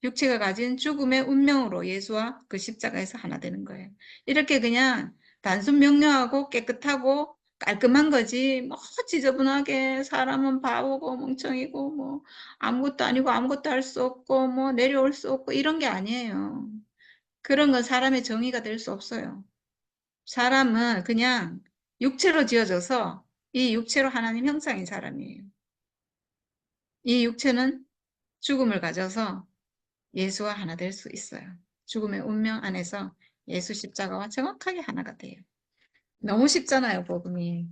육체가 가진 죽음의 운명으로 예수와 그 십자가에서 하나 되는 거예요. 이렇게 그냥 단순 명료하고 깨끗하고 깔끔한 거지, 뭐 지저분하게 사람은 바보고 멍청이고 뭐 아무것도 아니고 아무것도 할 수 없고 뭐 내려올 수 없고 이런 게 아니에요. 그런 건 사람의 정의가 될 수 없어요. 사람은 그냥 육체로 지어져서 이 육체로 하나님 형상인 사람이에요. 이 육체는 죽음을 가져서 예수와 하나 될 수 있어요. 죽음의 운명 안에서 예수 십자가와 정확하게 하나가 돼요. 너무 쉽잖아요, 복음이.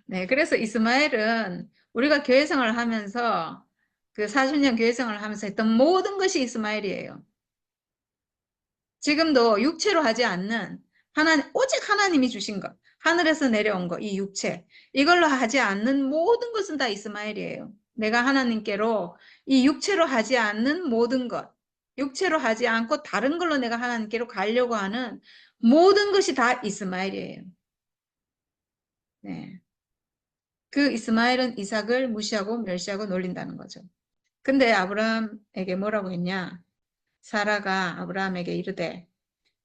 네, 그래서 이스마엘은 우리가 교회 생활을 하면서 그 40년 교회 생활을 하면서 했던 모든 것이 이스마엘이에요. 지금도 육체로 하지 않는 오직 하나님이 주신 것, 하늘에서 내려온 것, 이 육체, 이걸로 하지 않는 모든 것은 다 이스마엘이에요. 내가 하나님께로 이 육체로 하지 않는 모든 것, 육체로 하지 않고 다른 걸로 내가 하나님께로 가려고 하는 모든 것이 다 이스마엘이에요. 네. 그 이스마엘은 이삭을 무시하고 멸시하고 놀린다는 거죠. 근데 아브라함에게 뭐라고 했냐? 사라가 아브라함에게 이르되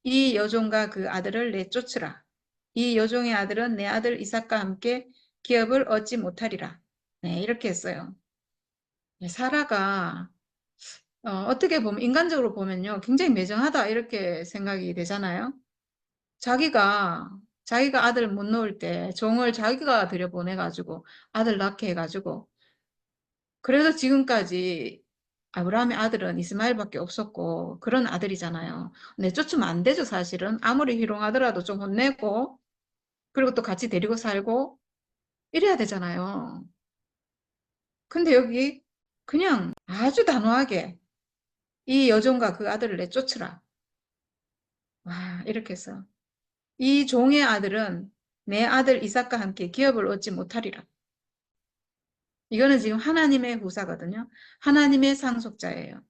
이 여종과 그 아들을 내쫓으라. 이 여종의 아들은 내 아들 이삭과 함께 기업을 얻지 못하리라. 네, 이렇게 했어요. 네, 사라가 어떻게 보면 인간적으로 보면요, 굉장히 매정하다 이렇게 생각이 되잖아요. 자기가 아들 못 놓을 때 종을 자기가 들여보내가지고 아들 낳게 해가지고 그래서 지금까지 아브라함의 아들은 이스마엘밖에 없었고 그런 아들이잖아요. 내쫓으면 안 되죠, 사실은. 아무리 희롱하더라도 좀 혼내고 그리고 또 같이 데리고 살고 이래야 되잖아요. 근데 여기 그냥 아주 단호하게 이 여종과 그 아들을 내쫓으라. 와, 이렇게 해서 이 종의 아들은 내 아들 이삭과 함께 기업을 얻지 못하리라. 이거는 지금 하나님의 후사거든요. 하나님의 상속자예요.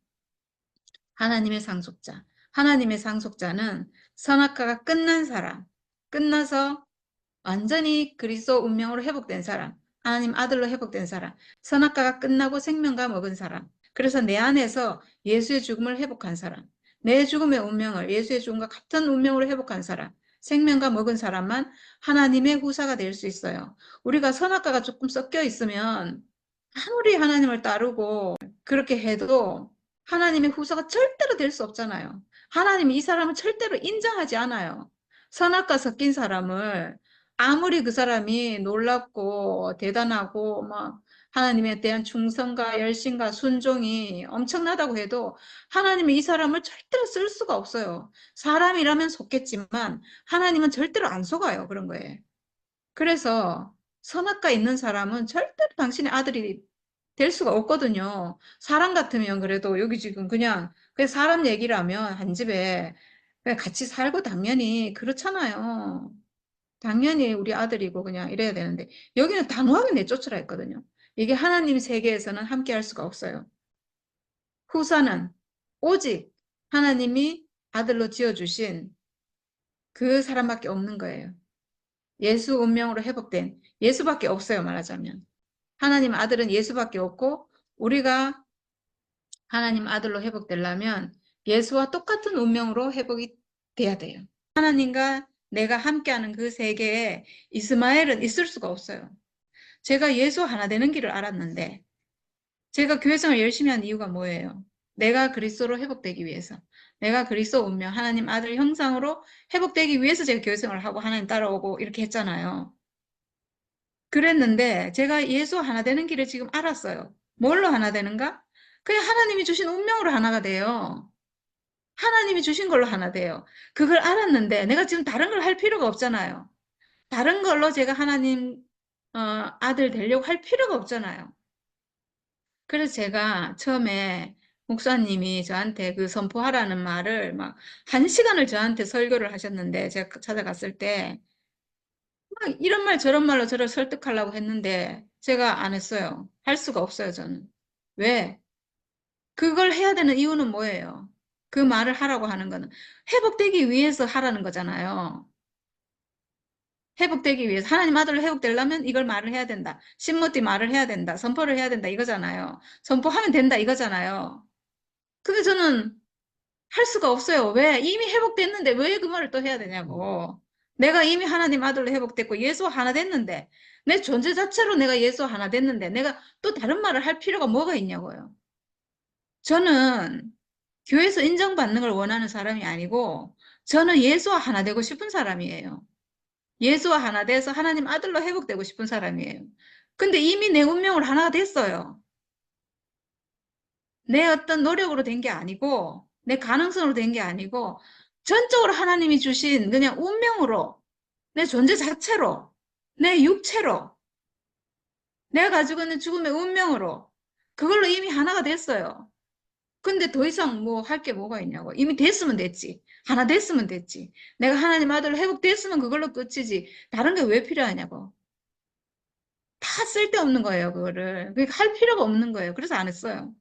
하나님의 상속자. 하나님의 상속자는 선악과가 끝난 사람, 끝나서 완전히 그리스도 운명으로 회복된 사람, 하나님 아들로 회복된 사람, 선악과가 끝나고 생명과 먹은 사람, 그래서 내 안에서 예수의 죽음을 회복한 사람, 내 죽음의 운명을 예수의 죽음과 같은 운명으로 회복한 사람, 생명과 먹은 사람만 하나님의 후사가 될 수 있어요. 우리가 선악과가 조금 섞여 있으면 아무리 하나님을 따르고 그렇게 해도 하나님의 후사가 절대로 될 수 없잖아요. 하나님이 이 사람을 절대로 인정하지 않아요. 선악과 섞인 사람을 아무리 그 사람이 놀랍고 대단하고 막 하나님에 대한 충성과 열심과 순종이 엄청나다고 해도 하나님이 이 사람을 절대로 쓸 수가 없어요. 사람이라면 속겠지만 하나님은 절대로 안 속아요. 그런 거예요. 그래서 선악과 있는 사람은 절대로 당신의 아들이 될 수가 없거든요. 사람 같으면 그래도 여기 지금 그냥 사람 얘기라면 한 집에 그냥 같이 살고 당연히 그렇잖아요. 당연히 우리 아들이고 그냥 이래야 되는데 여기는 단호하게 내쫓으라 했거든요. 이게 하나님 세계에서는 함께 할 수가 없어요. 후사는 오직 하나님이 아들로 지어주신 그 사람밖에 없는 거예요. 예수 운명으로 회복된 예수밖에 없어요, 말하자면. 하나님 아들은 예수밖에 없고 우리가 하나님 아들로 회복되려면 예수와 똑같은 운명으로 회복이 돼야 돼요. 하나님과 내가 함께하는 그 세계에 이스마엘은 있을 수가 없어요. 제가 예수 하나 되는 길을 알았는데 제가 교회생활 열심히 한 이유가 뭐예요? 내가 그리스도로 회복되기 위해서. 내가 그리스도 운명, 하나님 아들 형상으로 회복되기 위해서 제가 교회생활을 하고 하나님 따라오고 이렇게 했잖아요. 그랬는데 제가 예수 하나 되는 길을 지금 알았어요. 뭘로 하나 되는가? 그냥 하나님이 주신 운명으로 하나가 돼요. 하나님이 주신 걸로 하나 돼요. 그걸 알았는데 내가 지금 다른 걸 할 필요가 없잖아요. 다른 걸로 제가 하나님 아들 되려고 할 필요가 없잖아요. 그래서 제가 처음에 목사님이 저한테 그 선포하라는 말을 막 1시간을 저한테 설교를 하셨는데 제가 찾아갔을 때 막 이런 말 저런 말로 저를 설득하려고 했는데 제가 안 했어요. 할 수가 없어요, 저는. 왜? 그걸 해야 되는 이유는 뭐예요? 그 말을 하라고 하는 거는 회복되기 위해서 하라는 거잖아요. 회복되기 위해서 하나님 아들로 회복되려면 이걸 말을 해야 된다. 신모띠 말을 해야 된다. 선포를 해야 된다 이거잖아요. 선포하면 된다 이거잖아요. 근데 저는 할 수가 없어요. 왜? 이미 회복됐는데 왜 그 말을 또 해야 되냐고. 내가 이미 하나님 아들로 회복됐고 예수 하나 됐는데 내 존재 자체로 내가 예수 하나 됐는데 내가 또 다른 말을 할 필요가 뭐가 있냐고요. 저는 교회에서 인정받는 걸 원하는 사람이 아니고 저는 예수와 하나 되고 싶은 사람이에요. 예수와 하나 돼서 하나님 아들로 회복되고 싶은 사람이에요. 근데 이미 내 운명을 하나가 됐어요. 내 어떤 노력으로 된 게 아니고 내 가능성으로 된 게 아니고 전적으로 하나님이 주신 그냥 운명으로 내 존재 자체로 내 육체로 내가 가지고 있는 죽음의 운명으로 그걸로 이미 하나가 됐어요. 근데 더 이상 뭐 할 게 뭐가 있냐고. 이미 됐으면 됐지. 하나 됐으면 됐지. 내가 하나님 아들로 회복됐으면 그걸로 끝이지. 다른 게 왜 필요하냐고. 다 쓸데없는 거예요, 그거를. 그러니까 할 필요가 없는 거예요. 그래서 안 했어요.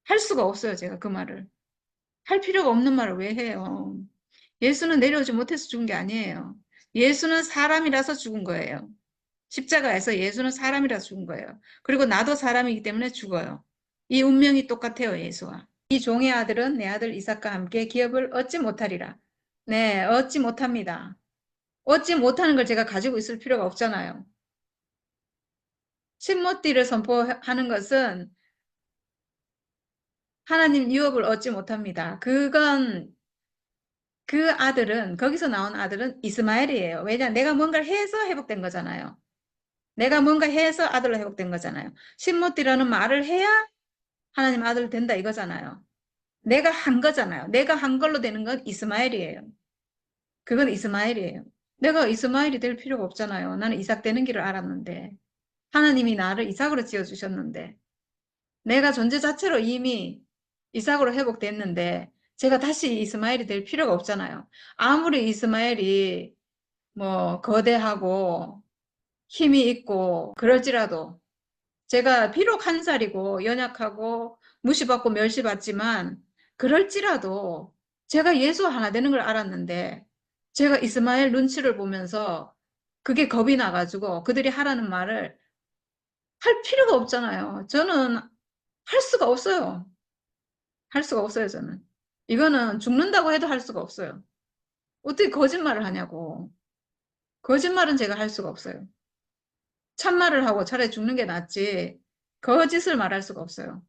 할 수가 없어요, 제가 그 말을. 할 필요가 없는 말을 왜 해요? 예수는 내려오지 못해서 죽은 게 아니에요. 예수는 사람이라서 죽은 거예요. 십자가에서 예수는 사람이라서 죽은 거예요. 그리고 나도 사람이기 때문에 죽어요. 이 운명이 똑같아요, 예수와. 이 종의 아들은 내 아들 이삭과 함께 기업을 얻지 못하리라. 네, 얻지 못합니다. 얻지 못하는 걸 제가 가지고 있을 필요가 없잖아요. 신모띠를 선포하는 것은 하나님 유업을 얻지 못합니다. 그건 그 아들은 거기서 나온 아들은 이스마엘이에요. 왜냐 내가 뭔가를 해서 회복된 거잖아요. 내가 뭔가 해서 아들로 회복된 거잖아요. 신모띠라는 말을 해야 하나님 아들 된다 이거잖아요. 내가 한 거잖아요. 내가 한 걸로 되는 건 이스마엘이에요. 그건 이스마엘이에요. 내가 이스마엘이 될 필요가 없잖아요. 나는 이삭 되는 길을 알았는데 하나님이 나를 이삭으로 지어주셨는데 내가 존재 자체로 이미 이삭으로 회복됐는데 제가 다시 이스마엘이 될 필요가 없잖아요. 아무리 이스마엘이 뭐 거대하고 힘이 있고 그럴지라도 제가 비록 1살이고 연약하고 무시받고 멸시받지만 그럴지라도 제가 예수 하나 되는 걸 알았는데 제가 이스마엘 눈치를 보면서 그게 겁이 나가지고 그들이 하라는 말을 할 필요가 없잖아요. 저는 할 수가 없어요. 할 수가 없어요, 저는. 이거는 죽는다고 해도 할 수가 없어요. 어떻게 거짓말을 하냐고. 거짓말은 제가 할 수가 없어요. 참말을 하고 차라리 죽는 게 낫지. 거짓을 말할 수가 없어요.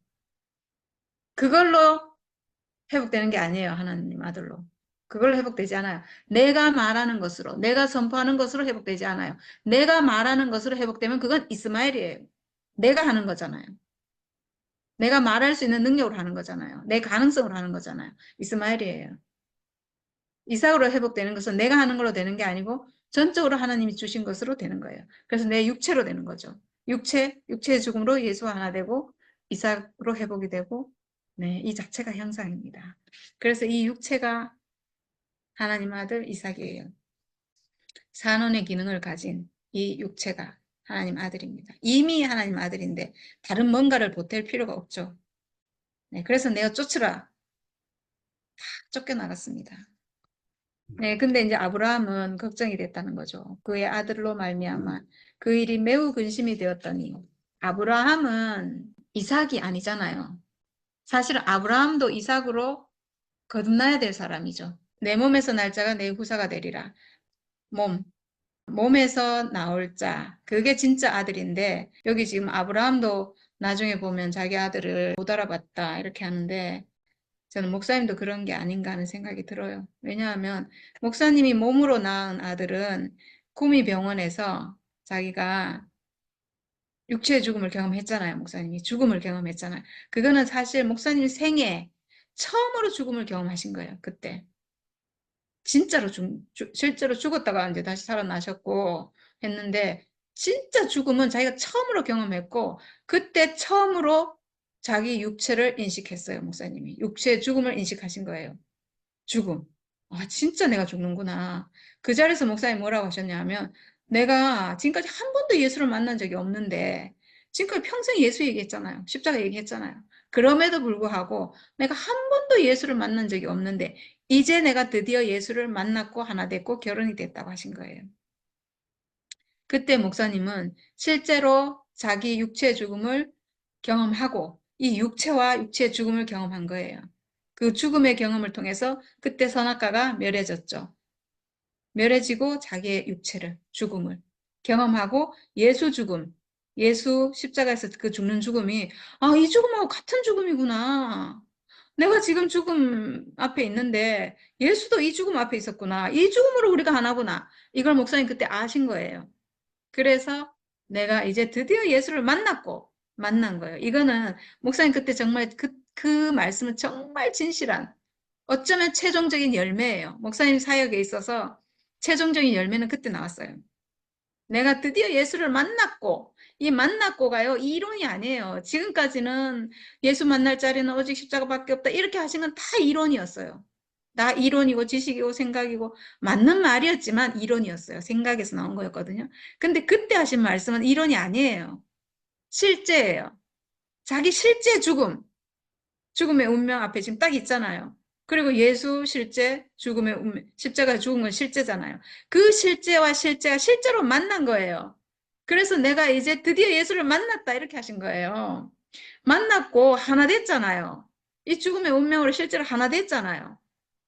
그걸로 회복되는 게 아니에요, 하나님 아들로. 그걸로 회복되지 않아요. 내가 말하는 것으로, 내가 선포하는 것으로 회복되지 않아요. 내가 말하는 것으로 회복되면 그건 이스마엘이에요. 내가 하는 거잖아요. 내가 말할 수 있는 능력으로 하는 거잖아요. 내 가능성으로 하는 거잖아요. 이스마엘이에요. 이삭으로 회복되는 것은 내가 하는 걸로 되는 게 아니고 전적으로 하나님이 주신 것으로 되는 거예요. 그래서 내 육체로 되는 거죠. 육체의 죽음으로 예수와 하나 되고 이삭으로 회복이 되고, 네, 이 자체가 형상입니다. 그래서 이 육체가 하나님 아들 이삭이에요. 산원의 기능을 가진 이 육체가 하나님 아들입니다. 이미 하나님 아들인데 다른 뭔가를 보탤 필요가 없죠. 네, 그래서 내가 쫓으라. 쫓겨나갔습니다. 네, 근데 이제 아브라함은 걱정이 됐다는 거죠. 그의 아들로 말미암아 그 일이 매우 근심이 되었더니, 아브라함은 이삭이 아니잖아요. 사실은 아브라함도 이삭으로 거듭나야 될 사람이죠. 내 몸에서 날 자가 내 후사가 되리라. 몸에서 나올 자, 그게 진짜 아들인데, 여기 지금 아브라함도 나중에 보면 자기 아들을 못 알아봤다 이렇게 하는데, 저는 목사님도 그런 게 아닌가 하는 생각이 들어요. 왜냐하면 목사님이 몸으로 낳은 아들은 구미 병원에서 자기가 육체의 죽음을 경험했잖아요. 목사님이 죽음을 경험했잖아요. 그거는 사실 목사님 생애 처음으로 죽음을 경험하신 거예요. 그때. 진짜로 실제로 죽었다가 이제 다시 살아나셨고 했는데, 진짜 죽음은 자기가 처음으로 경험했고, 그때 처음으로 자기 육체를 인식했어요. 목사님이. 육체의 죽음을 인식하신 거예요. 죽음. 아, 진짜 내가 죽는구나. 그 자리에서 목사님 뭐라고 하셨냐면, 내가 지금까지 한 번도 예수를 만난 적이 없는데, 지금까지 평생 예수 얘기했잖아요. 십자가 얘기했잖아요. 그럼에도 불구하고 내가 한 번도 예수를 만난 적이 없는데, 이제 내가 드디어 예수를 만났고 하나 됐고 결혼이 됐다고 하신 거예요. 그때 목사님은 실제로 자기 육체의 죽음을 경험하고 이 육체와 육체의 죽음을 경험한 거예요. 그 죽음의 경험을 통해서 그때 선악과가 멸해졌죠. 멸해지고 자기의 육체를, 죽음을 경험하고 예수 죽음, 예수 십자가에서 그 죽는 죽음이, 아, 이 죽음하고 같은 죽음이구나. 내가 지금 죽음 앞에 있는데 예수도 이 죽음 앞에 있었구나. 이 죽음으로 우리가 하나구나. 이걸 목사님 그때 아신 거예요. 그래서 내가 이제 드디어 예수를 만난 거예요. 이거는 목사님 그때 정말 그 말씀은 정말 진실한, 어쩌면 최종적인 열매예요. 목사님 사역에 있어서 최종적인 열매는 그때 나왔어요. 내가 드디어 예수를 만났고, 이 만났고가요, 이 이론이 아니에요. 지금까지는 예수 만날 자리는 오직 십자가밖에 없다, 이렇게 하신 건 다 이론이었어요. 다 이론이고 지식이고 생각이고 맞는 말이었지만 이론이었어요. 생각에서 나온 거였거든요. 근데 그때 하신 말씀은 이론이 아니에요. 실제예요. 자기 실제 죽음, 죽음의 운명 앞에 지금 딱 있잖아요. 그리고 예수 실제, 죽음의 운명, 십자가 죽은 건 실제잖아요. 그 실제와 실제가 실제로 만난 거예요. 그래서 내가 이제 드디어 예수를 만났다 이렇게 하신 거예요. 만났고 하나 됐잖아요. 이 죽음의 운명으로 실제로 하나 됐잖아요.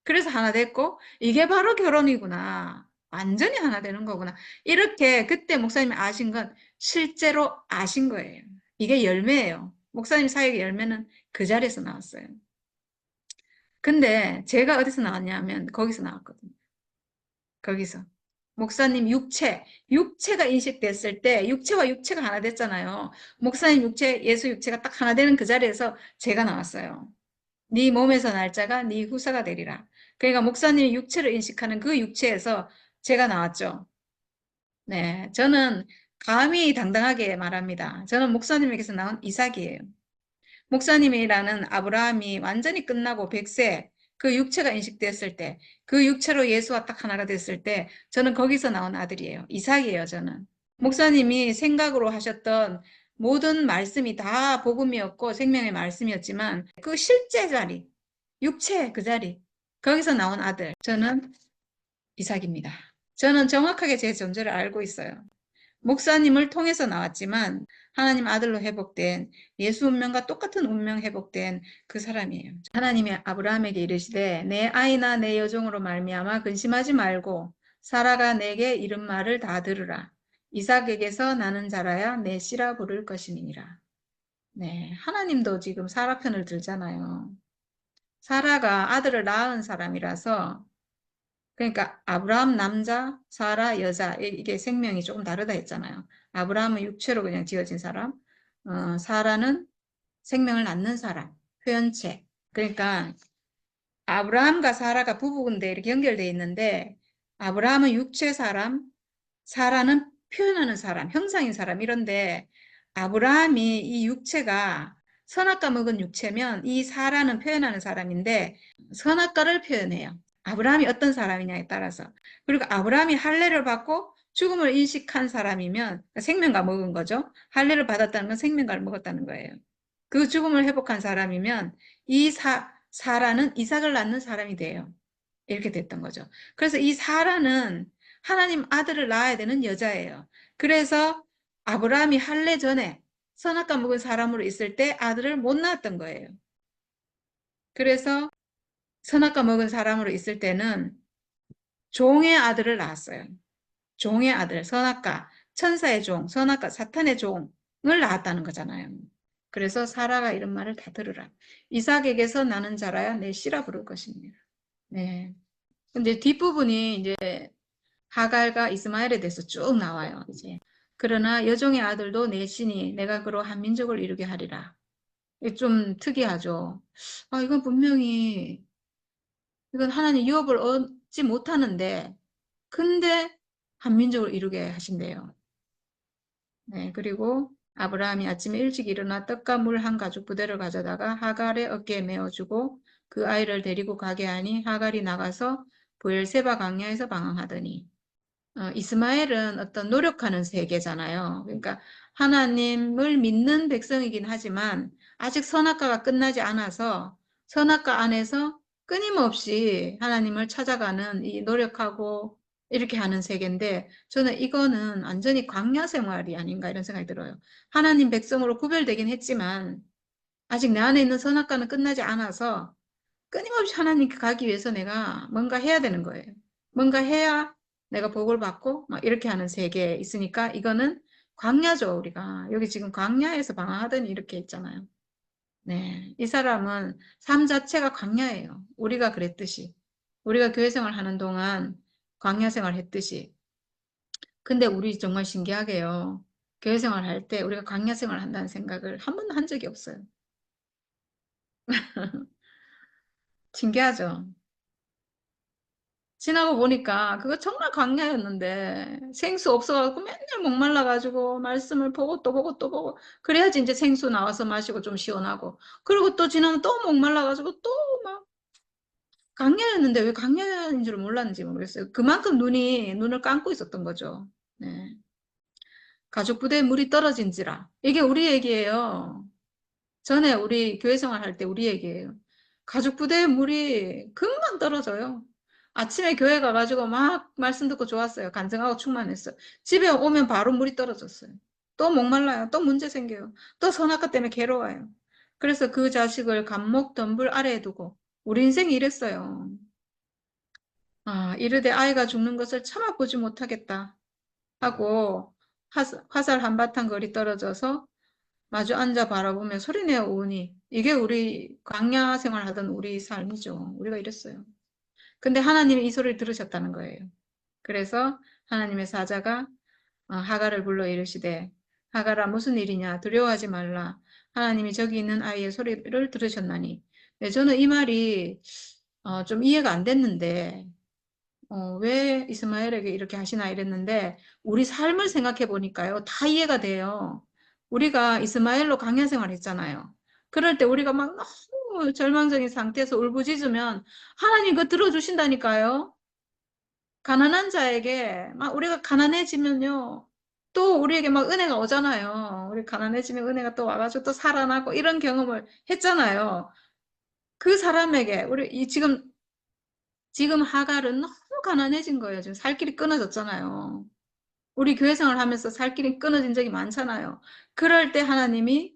그래서 하나 됐고, 이게 바로 결혼이구나. 완전히 하나 되는 거구나. 이렇게 그때 목사님이 아신 건 실제로 아신 거예요. 이게 열매예요. 목사님 사역의 열매는 그 자리에서 나왔어요. 근데 제가 어디서 나왔냐면 거기서 나왔거든요. 거기서. 목사님 육체가 인식됐을 때 육체와 육체가 하나 됐잖아요. 목사님 육체, 예수 육체가 딱 하나 되는 그 자리에서 제가 나왔어요. 네 몸에서 날 자가 네 후사가 되리라. 그러니까 목사님이 육체를 인식하는 그 육체에서 제가 나왔죠. 네, 저는 감히 당당하게 말합니다. 저는 목사님에게서 나온 이삭이에요. 목사님이라는 아브라함이 완전히 끝나고 100세 그 육체가 인식됐을 때, 그 육체로 예수와 딱 하나가 됐을 때 저는 거기서 나온 아들이에요. 이삭이에요, 저는. 목사님이 생각으로 하셨던 모든 말씀이 다 복음이었고 생명의 말씀이었지만 그 실제 자리, 육체 그 자리, 거기서 나온 아들, 저는 이삭입니다. 저는 정확하게 제 존재를 알고 있어요. 목사님을 통해서 나왔지만 하나님 아들로 회복된, 예수 운명과 똑같은 운명 회복된 그 사람이에요. 하나님이 아브라함에게 이르시되 내 아이나 내 여종으로 말미암아 근심하지 말고 사라가 내게 이른 말을 다 들으라. 이삭에게서 나는 자라야 내 씨라 부를 것이니라. 네, 하나님도 지금 사라 편을 들잖아요. 사라가 아들을 낳은 사람이라서 그러니까 아브라함 남자, 사라 여자, 이게 생명이 조금 다르다 했잖아요. 아브라함은 육체로 그냥 지어진 사람, 사라는 생명을 낳는 사람, 표현체. 그러니까 아브라함과 사라가 부부인데 이렇게 연결되어 있는데, 아브라함은 육체 사람, 사라는 표현하는 사람, 형상인 사람, 이런데 아브라함이 이 육체가 선악과 먹은 육체면 이 사라는 표현하는 사람인데 선악과를 표현해요. 아브라함이 어떤 사람이냐에 따라서. 그리고 아브라함이 할례를 받고 죽음을 인식한 사람이면 생명과 먹은 거죠. 할례를 받았다는 건 생명과를 먹었다는 거예요. 그 죽음을 회복한 사람이면 이 사라는 이삭을 낳는 사람이 돼요. 이렇게 됐던 거죠. 그래서 이 사라는 하나님 아들을 낳아야 되는 여자예요. 그래서 아브라함이 할례 전에 선악과 먹은 사람으로 있을 때 아들을 못 낳았던 거예요. 그래서 선악과 먹은 사람으로 있을 때는 종의 아들을 낳았어요. 종의 아들, 선악과, 천사의 종, 선악과, 사탄의 종을 낳았다는 거잖아요. 그래서 사라가 이런 말을 다 들으라. 이삭에게서 나는 자라야 내 씨라 부를 것입니다. 네. 근데 뒷부분이 이제 하갈과 이스마엘에 대해서 쭉 나와요. 이제 그러나 여종의 아들도 내 신이 내가 그로 한 민족을 이루게 하리라. 이게 좀 특이하죠. 이건 분명히 이건 하나님 유업을 얻지 못하는데 근데 한 민족을 이루게 하신대요. 네, 그리고 아브라함이 아침에 일찍 일어나 떡과 물 한 가죽 부대를 가져다가 하갈의 어깨에 메어주고 그 아이를 데리고 가게 하니 하갈이 나가서 브엘세바 광야에서 방황하더니 이스마엘은 어떤 노력하는 세계잖아요. 그러니까 하나님을 믿는 백성이긴 하지만 아직 선악과가 끝나지 않아서 선악과 안에서 끊임없이 하나님을 찾아가는 이 노력하고 이렇게 하는 세계인데 저는 이거는 완전히 광야 생활이 아닌가 이런 생각이 들어요. 하나님 백성으로 구별되긴 했지만 아직 내 안에 있는 선악과는 끝나지 않아서 끊임없이 하나님께 가기 위해서 내가 뭔가 해야 되는 거예요. 뭔가 해야 내가 복을 받고 막 이렇게 하는 세계에 있으니까 이거는 광야죠, 우리가. 여기 지금 광야에서 방황하더니 이렇게 있잖아요. 네. 이 사람은 삶 자체가 광야예요. 우리가 그랬듯이. 우리가 교회 생활 하는 동안 광야 생활 했듯이. 근데 우리 정말 신기하게요. 교회 생활 할 때 우리가 광야 생활 한다는 생각을 한 번도 한 적이 없어요. 신기하죠? 지나고 보니까 그거 정말 광야였는데 생수 없어가지고 맨날 목말라가지고 말씀을 보고 또 보고 또 보고 그래야지 이제 생수 나와서 마시고 좀 시원하고 그리고 또 지나면 또 목말라가지고 또 막 광야였는데 왜 광야인 줄 몰랐는지 모르겠어요. 그만큼 눈을 감고 있었던 거죠. 네. 가족 부대에 물이 떨어진지라 이게 우리 얘기예요. 전에 우리 교회 생활 할 때 우리 얘기예요. 가족 부대에 물이 금방 떨어져요. 아침에 교회 가가지고 막 말씀 듣고 좋았어요. 간증하고 충만했어요. 집에 오면 바로 물이 떨어졌어요. 또 목말라요. 또 문제 생겨요. 또 선악과 때문에 괴로워요. 그래서 그 자식을 감목 덤불 아래에 두고 우리 인생이 이랬어요. 이르되 아이가 죽는 것을 차마 보지 못하겠다 하고 화살 한바탕 거리 떨어져서 마주 앉아 바라보며 소리내어 우니 이게 우리 광야 생활하던 우리 삶이죠. 우리가 이랬어요. 근데 하나님이 이 소리를 들으셨다는 거예요. 그래서 하나님의 사자가 하갈을 불러 이르시되 하갈아 무슨 일이냐 두려워하지 말라. 하나님이 저기 있는 아이의 소리를 들으셨나니. 네, 저는 이 말이 좀 이해가 안 됐는데 왜 이스마엘에게 이렇게 하시나 이랬는데 우리 삶을 생각해 보니까요. 다 이해가 돼요. 우리가 이스마엘로 강연 생활했잖아요. 그럴 때 우리가 막 너무 절망적인 상태에서 울부짖으면 하나님 그거 들어주신다니까요. 가난한 자에게 막 우리가 가난해지면요. 또 우리에게 막 은혜가 오잖아요. 우리 가난해지면 은혜가 또 와가지고 또 살아나고 이런 경험을 했잖아요. 그 사람에게 우리 지금 하갈은 너무 가난해진 거예요. 지금 살 길이 끊어졌잖아요. 우리 교회 생활 하면서 살 길이 끊어진 적이 많잖아요. 그럴 때 하나님이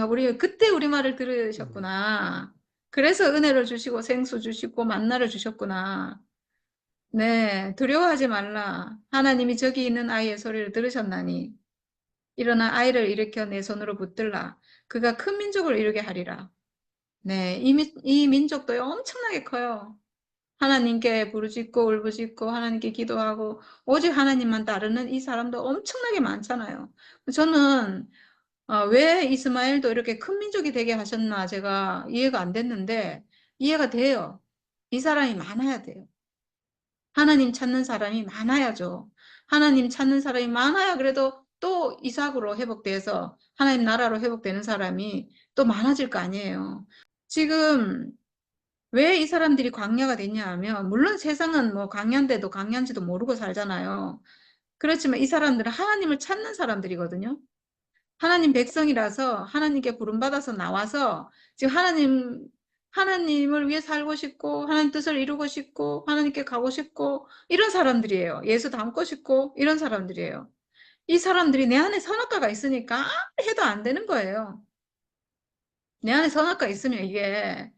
우리 그때 우리 말을 들으셨구나. 그래서 은혜를 주시고 생수 주시고 만나를 주셨구나. 네, 두려워하지 말라. 하나님이 저기 있는 아이의 소리를 들으셨나니 일어나 아이를 일으켜 내 손으로 붙들라. 그가 큰 민족을 이루게 하리라. 네, 이 민족도 엄청나게 커요. 하나님께 부르짖고 울부짖고 하나님께 기도하고 오직 하나님만 따르는 이 사람도 엄청나게 많잖아요. 저는 왜 이스마엘도 이렇게 큰 민족이 되게 하셨나 제가 이해가 안 됐는데 이해가 돼요. 이 사람이 많아야 돼요. 하나님 찾는 사람이 많아야죠. 하나님 찾는 사람이 많아야 그래도 또 이삭으로 회복돼서 하나님 나라로 회복되는 사람이 또 많아질 거 아니에요. 지금 왜 이 사람들이 광야가 됐냐 하면 물론 세상은 뭐 광야인데도 광야인지도 모르고 살잖아요. 그렇지만 이 사람들은 하나님을 찾는 사람들이거든요. 하나님 백성이라서 하나님께 부름받아서 나와서 지금 하나님을 위해 살고 싶고, 하나님 뜻을 이루고 싶고, 하나님께 가고 싶고, 이런 사람들이에요. 예수 닮고 싶고, 이런 사람들이에요. 이 사람들이 내 안에 선악과가 있으니까 아무리 해도 안 되는 거예요. 내 안에 선악과 있으면 이게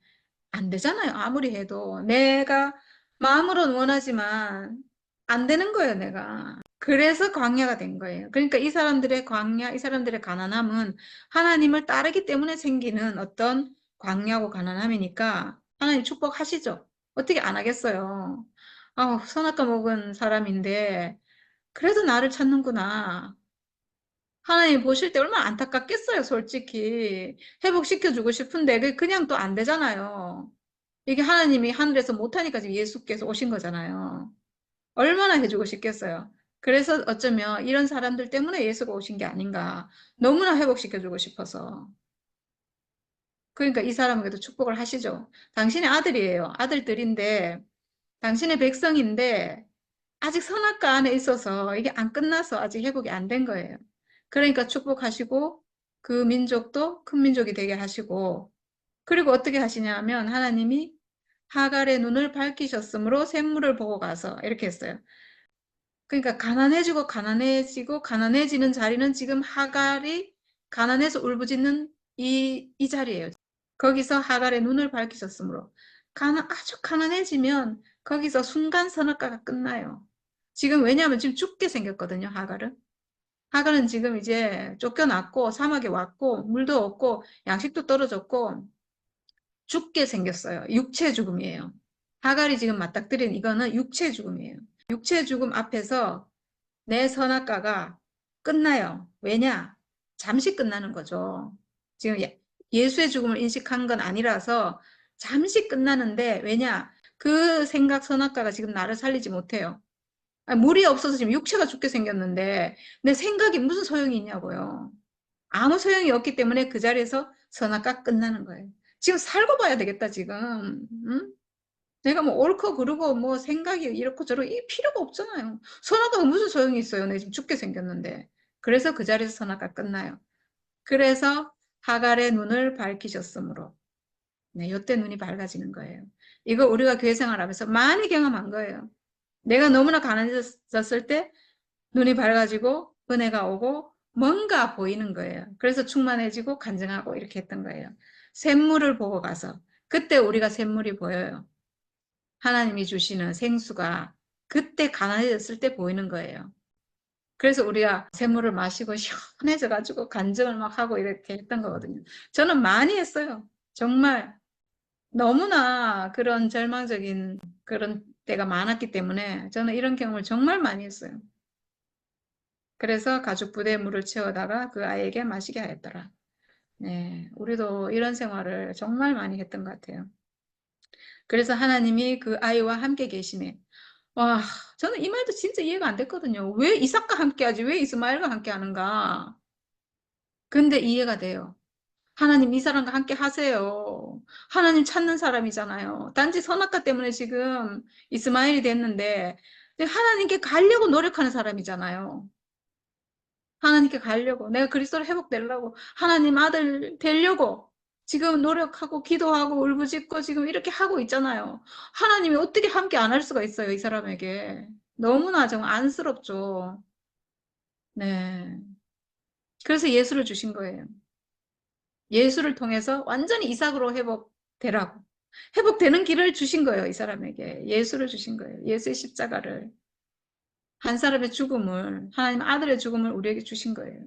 안 되잖아요. 아무리 해도. 내가 마음으로는 원하지만 안 되는 거예요, 내가. 그래서 광야가 된 거예요. 그러니까 이 사람들의 광야, 이 사람들의 가난함은 하나님을 따르기 때문에 생기는 어떤 광야고 가난함이니까 하나님 축복하시죠. 어떻게 안 하겠어요. 선악과 먹은 사람인데 그래도 나를 찾는구나. 하나님 보실 때 얼마나 안타깝겠어요, 솔직히. 회복시켜주고 싶은데 그게 그냥 또 안 되잖아요. 이게 하나님이 하늘에서 못하니까 지금 예수께서 오신 거잖아요. 얼마나 해주고 싶겠어요. 그래서 어쩌면 이런 사람들 때문에 예수가 오신 게 아닌가. 너무나 회복시켜주고 싶어서. 그러니까 이 사람에게도 축복을 하시죠. 당신의 아들이에요. 아들들인데, 당신의 백성인데, 아직 선악과 안에 있어서 이게 안 끝나서 아직 회복이 안 된 거예요. 그러니까 축복하시고, 그 민족도 큰 민족이 되게 하시고, 그리고 어떻게 하시냐면 하나님이 하갈의 눈을 밝히셨으므로 샘물을 보고 가서 이렇게 했어요. 그러니까 가난해지고 가난해지고 가난해지는 자리는 지금 하갈이 가난해서 울부짖는 이 자리예요. 거기서 하갈의 눈을 밝히셨으므로 아주 가난해지면 거기서 순간 선악과가 끝나요. 지금 왜냐하면 지금 죽게 생겼거든요. 하갈은. 하갈은 지금 이제 쫓겨났고 사막에 왔고 물도 없고 양식도 떨어졌고 죽게 생겼어요. 육체 죽음이에요. 하갈이 지금 맞닥뜨린 이거는 육체 죽음이에요. 육체 죽음 앞에서 내 선악과가 끝나요. 왜냐? 잠시 끝나는 거죠. 지금 예수의 죽음을 인식한 건 아니라서 잠시 끝나는데 왜냐? 그 생각 선악과가 지금 나를 살리지 못해요. 물이 없어서 지금 육체가 죽게 생겼는데 내 생각이 무슨 소용이 있냐고요. 아무 소용이 없기 때문에 그 자리에서 선악과 끝나는 거예요. 지금 살고 봐야 되겠다 지금. 응? 내가 뭐 옳고 그르고 뭐 생각이 이렇고 저렇고 이 필요가 없잖아요. 선악과가 무슨 소용이 있어요. 내 지금 죽게 생겼는데. 그래서 그 자리에서 선악과 끝나요. 그래서 하갈의 눈을 밝히셨으므로. 네, 요때 눈이 밝아지는 거예요. 이거 우리가 교회 생활하면서 많이 경험한 거예요. 내가 너무나 가난해졌을 때 눈이 밝아지고 은혜가 오고 뭔가 보이는 거예요. 그래서 충만해지고 간증하고 이렇게 했던 거예요. 샘물을 보고 가서 그때 우리가 샘물이 보여요. 하나님이 주시는 생수가 그때 가난해졌을 때 보이는 거예요. 그래서 우리가 샘물을 마시고 시원해져가지고 간증을 막 하고 이렇게 했던 거거든요. 저는 많이 했어요. 정말 너무나 그런 절망적인 그런 때가 많았기 때문에 저는 이런 경험을 정말 많이 했어요. 그래서 가죽 부대에 물을 채워다가 그 아이에게 마시게 하였더라. 네, 우리도 이런 생활을 정말 많이 했던 것 같아요. 그래서 하나님이 그 아이와 함께 계시네. 와, 저는 이 말도 진짜 이해가 안 됐거든요. 왜 이삭과 함께 하지? 왜 이스마엘과 함께 하는가? 근데 이해가 돼요. 하나님 이 사람과 함께 하세요. 하나님 찾는 사람이잖아요. 단지 선악과 때문에 지금 이스마엘이 됐는데 하나님께 가려고 노력하는 사람이잖아요. 하나님께 가려고 내가 그리스도를 회복되려고 하나님 아들 되려고 지금 노력하고 기도하고 울부짖고 지금 이렇게 하고 있잖아요. 하나님이 어떻게 함께 안 할 수가 있어요, 이 사람에게. 너무나 정말 안쓰럽죠. 네. 그래서 예수를 주신 거예요. 예수를 통해서 완전히 이삭으로 회복되라고. 회복되는 길을 주신 거예요, 이 사람에게. 예수를 주신 거예요. 예수의 십자가를. 한 사람의 죽음을, 하나님 아들의 죽음을 우리에게 주신 거예요.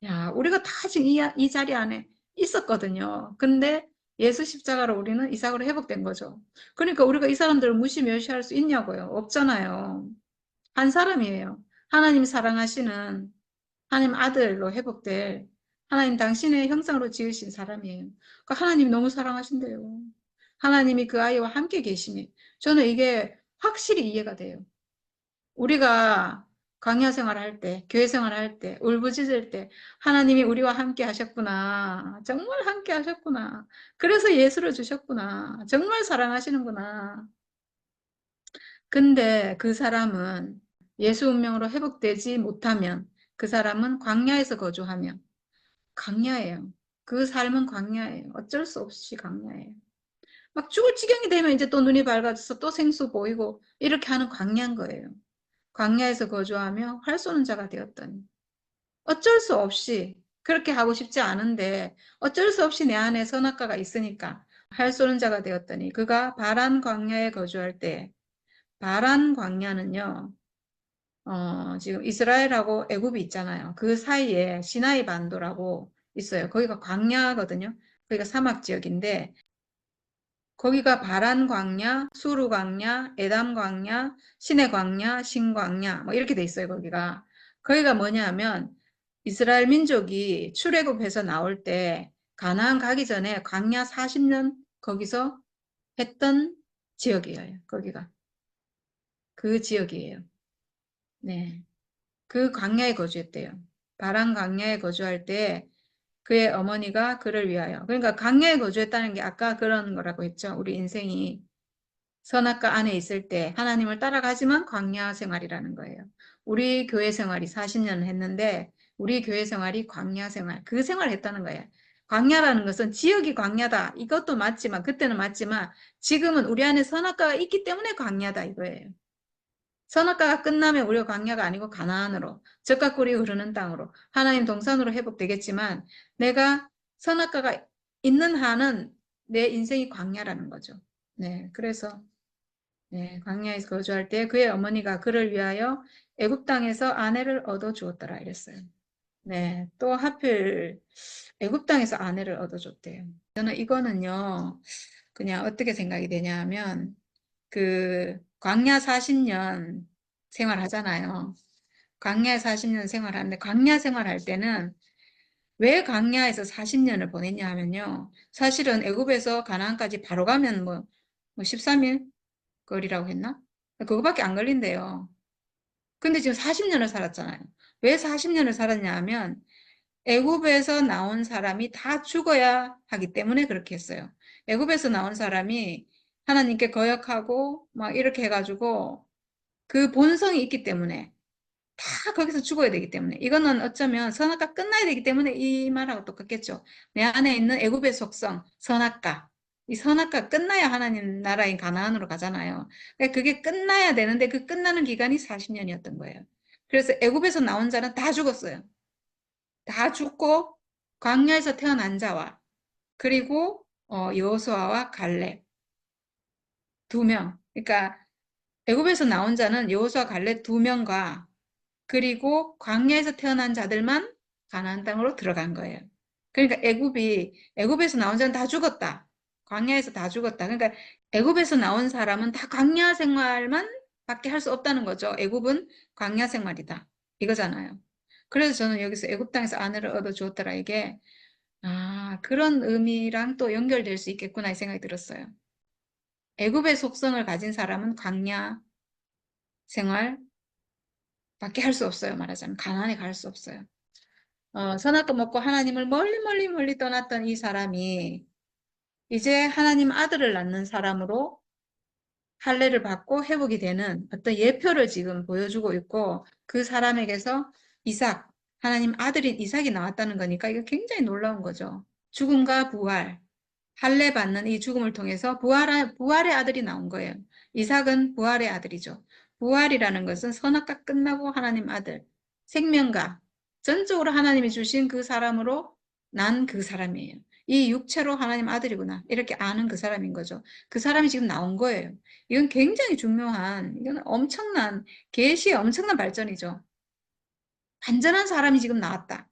야, 우리가 다 지금 이 자리 안에 있었거든요. 근데 예수 십자가로 우리는 이삭으로 회복된 거죠. 그러니까 우리가 이 사람들을 무시 멸시할 수 있냐고요. 없잖아요. 한 사람이에요. 하나님 사랑하시는 하나님 아들로 회복될 하나님 당신의 형상으로 지으신 사람이에요. 그러니까 하나님이 너무 사랑하신대요. 하나님이 그 아이와 함께 계시니 저는 이게 확실히 이해가 돼요. 우리가 광야 생활할 때, 교회 생활할 때, 울부짖을 때 하나님이 우리와 함께 하셨구나. 정말 함께 하셨구나. 그래서 예수를 주셨구나. 정말 사랑하시는구나. 근데 그 사람은 예수 운명으로 회복되지 못하면 그 사람은 광야에서 거주하며 광야예요. 그 삶은 광야예요. 어쩔 수 없이 광야예요. 막 죽을 지경이 되면 이제 또 눈이 밝아져서 또 생수 보이고 이렇게 하는 광야인 거예요. 광야에서 거주하며 활 쏘는 자가 되었더니 어쩔 수 없이 그렇게 하고 싶지 않은데 어쩔 수 없이 내 안에 선악과가 있으니까 활 쏘는 자가 되었더니 그가 바란 광야에 거주할 때 바란 광야는요. 지금 이스라엘하고 애굽이 있잖아요. 그 사이에 시나이 반도라고 있어요. 거기가 광야거든요. 거기가 사막 지역인데 거기가 바란 광야, 수르 광야, 에담 광야, 시내 광야, 신 광야 뭐 이렇게 돼 있어요. 거기가 뭐냐면 이스라엘 민족이 출애굽해서 나올 때 가나안 가기 전에 광야 40년 거기서 했던 지역이에요. 거기가 그 지역이에요. 네. 그 광야에 거주했대요. 바란 광야에 거주할 때 그의 어머니가 그를 위하여. 그러니까 광야에 거주했다는 게 아까 그런 거라고 했죠. 우리 인생이 선악과 안에 있을 때 하나님을 따라가지만 광야 생활이라는 거예요. 우리 교회 생활이 40년 했는데 우리 교회 생활이 광야 생활, 그 생활을 했다는 거예요. 광야라는 것은 지역이 광야다. 이것도 맞지만 그때는 맞지만 지금은 우리 안에 선악과가 있기 때문에 광야다 이거예요. 선악과가 끝나면 우리가 광야가 아니고 가나안으로 젖과 꿀이 흐르는 땅으로 하나님 동산으로 회복되겠지만 내가 선악과가 있는 한은 내 인생이 광야라는 거죠. 네, 그래서 네, 광야에서 거주할 때 그의 어머니가 그를 위하여 애굽 땅에서 아내를 얻어 주었더라 이랬어요. 네, 또 하필 애굽 땅에서 아내를 얻어 줬대요. 저는 이거는요. 그냥 어떻게 생각이 되냐 하면 그 광야 40년 생활하잖아요. 광야 40년 생활하는데 광야 생활할 때는 왜 광야에서 40년을 보냈냐 하면요. 사실은 애굽에서 가나안까지 바로 가면 뭐 13일 거리라고 했나? 그거밖에 안 걸린대요. 근데 지금 40년을 살았잖아요. 왜 40년을 살았냐 하면 애굽에서 나온 사람이 다 죽어야 하기 때문에 그렇게 했어요. 애굽에서 나온 사람이 하나님께 거역하고 막 이렇게 해가지고 그 본성이 있기 때문에 다 거기서 죽어야 되기 때문에 이거는 어쩌면 선악과 끝나야 되기 때문에 이 말하고 똑같겠죠. 내 안에 있는 애굽의 속성, 선악과. 이 선악과 끝나야 하나님 나라인 가나안으로 가잖아요. 그러니까 그게 끝나야 되는데 그 끝나는 기간이 40년이었던 거예요. 그래서 애굽에서 나온 자는 다 죽었어요. 다 죽고 광야에서 태어난 자와 그리고 여호수아와 갈렙 두 명. 그러니까 애굽에서 나온 자는 여호수아 갈렙 두 명과 그리고 광야에서 태어난 자들만 가나안 땅으로 들어간 거예요. 그러니까 애굽에서 나온 자는 다 죽었다. 광야에서 다 죽었다. 그러니까 애굽에서 나온 사람은 다 광야 생활만 밖에 할 수 없다는 거죠. 애굽은 광야 생활이다. 이거잖아요. 그래서 저는 여기서 애굽 땅에서 아내를 얻어 주었더라 이게 그런 의미랑 또 연결될 수 있겠구나 이 생각이 들었어요. 애굽의 속성을 가진 사람은 광야 생활 밖에 할 수 없어요. 말하자면 가나안에 갈 수 없어요. 선악과 먹고 하나님을 멀리 멀리 멀리 떠났던 이 사람이 이제 하나님 아들을 낳는 사람으로 할례를 받고 회복이 되는 어떤 예표를 지금 보여주고 있고 그 사람에게서 이삭, 하나님 아들인 이삭이 나왔다는 거니까 이거 굉장히 놀라운 거죠. 죽음과 부활, 할례 받는 이 죽음을 통해서 부활의 아들이 나온 거예요. 이삭은 부활의 아들이죠. 부활이라는 것은 선악과 끝나고 하나님 아들, 생명과 전적으로 하나님이 주신 그 사람으로 난 그 사람이에요. 이 육체로 하나님 아들이구나. 이렇게 아는 그 사람인 거죠. 그 사람이 지금 나온 거예요. 이건 굉장히 중요한, 이건 엄청난, 계시의 엄청난 발전이죠. 완전한 사람이 지금 나왔다.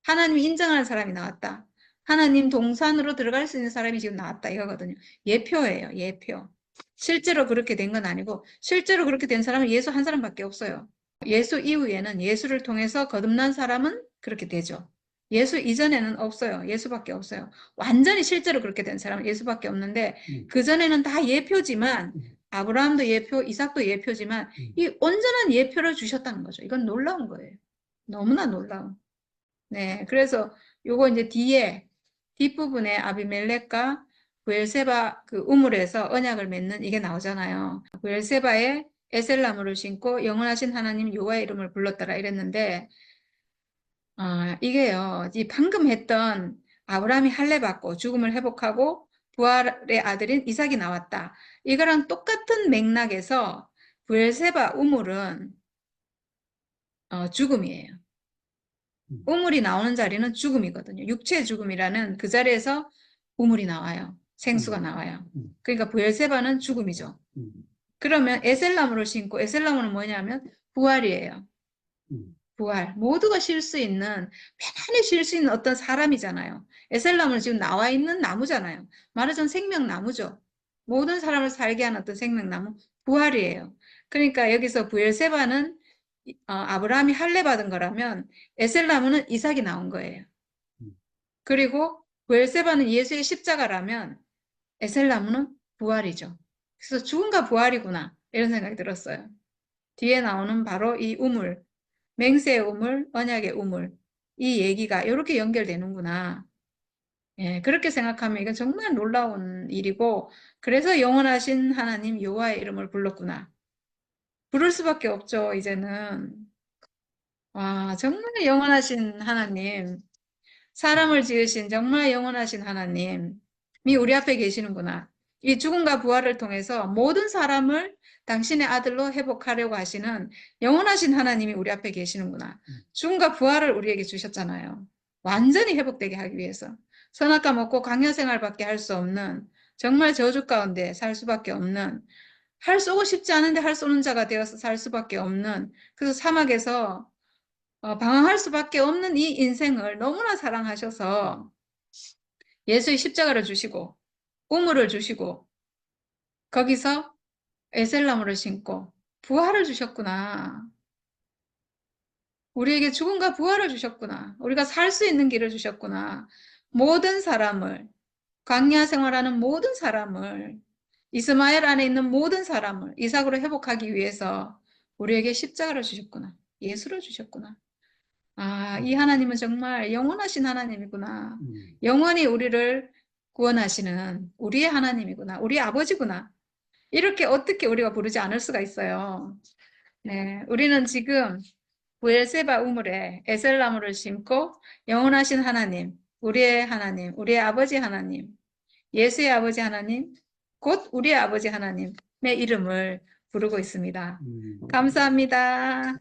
하나님이 인정하는 사람이 나왔다. 하나님 동산으로 들어갈 수 있는 사람이 지금 나왔다 이거거든요. 예표예요. 예표. 실제로 그렇게 된 건 아니고 실제로 그렇게 된 사람은 예수 한 사람밖에 없어요. 예수 이후에는 예수를 통해서 거듭난 사람은 그렇게 되죠. 예수 이전에는 없어요. 예수밖에 없어요. 완전히 실제로 그렇게 된 사람은 예수밖에 없는데 그전에는 다 예표지만 아브라함도 예표, 이삭도 예표지만 이 온전한 예표를 주셨다는 거죠. 이건 놀라운 거예요. 너무나 놀라운. 네, 그래서 요거 이제 뒤에 뒷부분에 아비멜렉과 브엘세바 그 우물에서 언약을 맺는 이게 나오잖아요. 브엘세바에 에셀나무를 신고 영원하신 하나님 여호와의 이름을 불렀더라 이랬는데 이게요. 이 방금 했던 아브라함이 할례 받고 죽음을 회복하고 부활의 아들인 이삭이 나왔다. 이거랑 똑같은 맥락에서 브엘세바 우물은 죽음이에요. 우물이 나오는 자리는 죽음이거든요. 육체의 죽음이라는 그 자리에서 우물이 나와요. 생수가 나와요. 그러니까 부엘세바는 죽음이죠. 그러면 에셀나무를 신고 에셀나무는 뭐냐면 부활이에요. 부활. 모두가 쉴 수 있는 편안히 쉴 수 있는 어떤 사람이잖아요. 에셀나무는 지금 나와 있는 나무잖아요. 말하자면 생명나무죠. 모든 사람을 살게 하는 어떤 생명나무 부활이에요. 그러니까 여기서 부엘세바는 아브라함이 할례 받은 거라면 에셀나무는 이삭이 나온 거예요. 그리고 부엘세바는 예수의 십자가라면 에셀나무는 부활이죠. 그래서 죽음과 부활이구나 이런 생각이 들었어요. 뒤에 나오는 바로 이 우물, 맹세의 우물, 언약의 우물 이 얘기가 이렇게 연결되는구나. 예, 그렇게 생각하면 이건 정말 놀라운 일이고 그래서 영원하신 하나님 여호와의 이름을 불렀구나. 부를 수밖에 없죠, 이제는. 와, 정말 영원하신 하나님, 사람을 지으신 정말 영원하신 하나님이 우리 앞에 계시는구나. 이 죽음과 부활을 통해서 모든 사람을 당신의 아들로 회복하려고 하시는 영원하신 하나님이 우리 앞에 계시는구나. 죽음과 부활을 우리에게 주셨잖아요. 완전히 회복되게 하기 위해서. 선악과 먹고 광야 생활밖에 할 수 없는 정말 저주 가운데 살 수밖에 없는 할 쏘고 싶지 않은데 할 쏘는 자가 되어서 살 수밖에 없는 그래서 사막에서 방황할 수밖에 없는 이 인생을 너무나 사랑하셔서 예수의 십자가를 주시고 우물을 주시고 거기서 에셀나무를 신고 부활을 주셨구나. 우리에게 죽음과 부활을 주셨구나. 우리가 살 수 있는 길을 주셨구나. 모든 사람을 광야 생활하는 모든 사람을 이스마엘 안에 있는 모든 사람을 이삭으로 회복하기 위해서 우리에게 십자가를 주셨구나. 예수를 주셨구나. 이 하나님은 정말 영원하신 하나님이구나. 영원히 우리를 구원하시는 우리의 하나님이구나. 우리의 아버지구나. 이렇게 어떻게 우리가 부르지 않을 수가 있어요. 네, 우리는 지금 부엘세바 우물에 에셀나무를 심고 영원하신 하나님, 우리의 하나님, 우리의 아버지 하나님, 예수의 아버지 하나님, 곧 우리의 아버지 하나님의 이름을 부르고 있습니다. 감사합니다.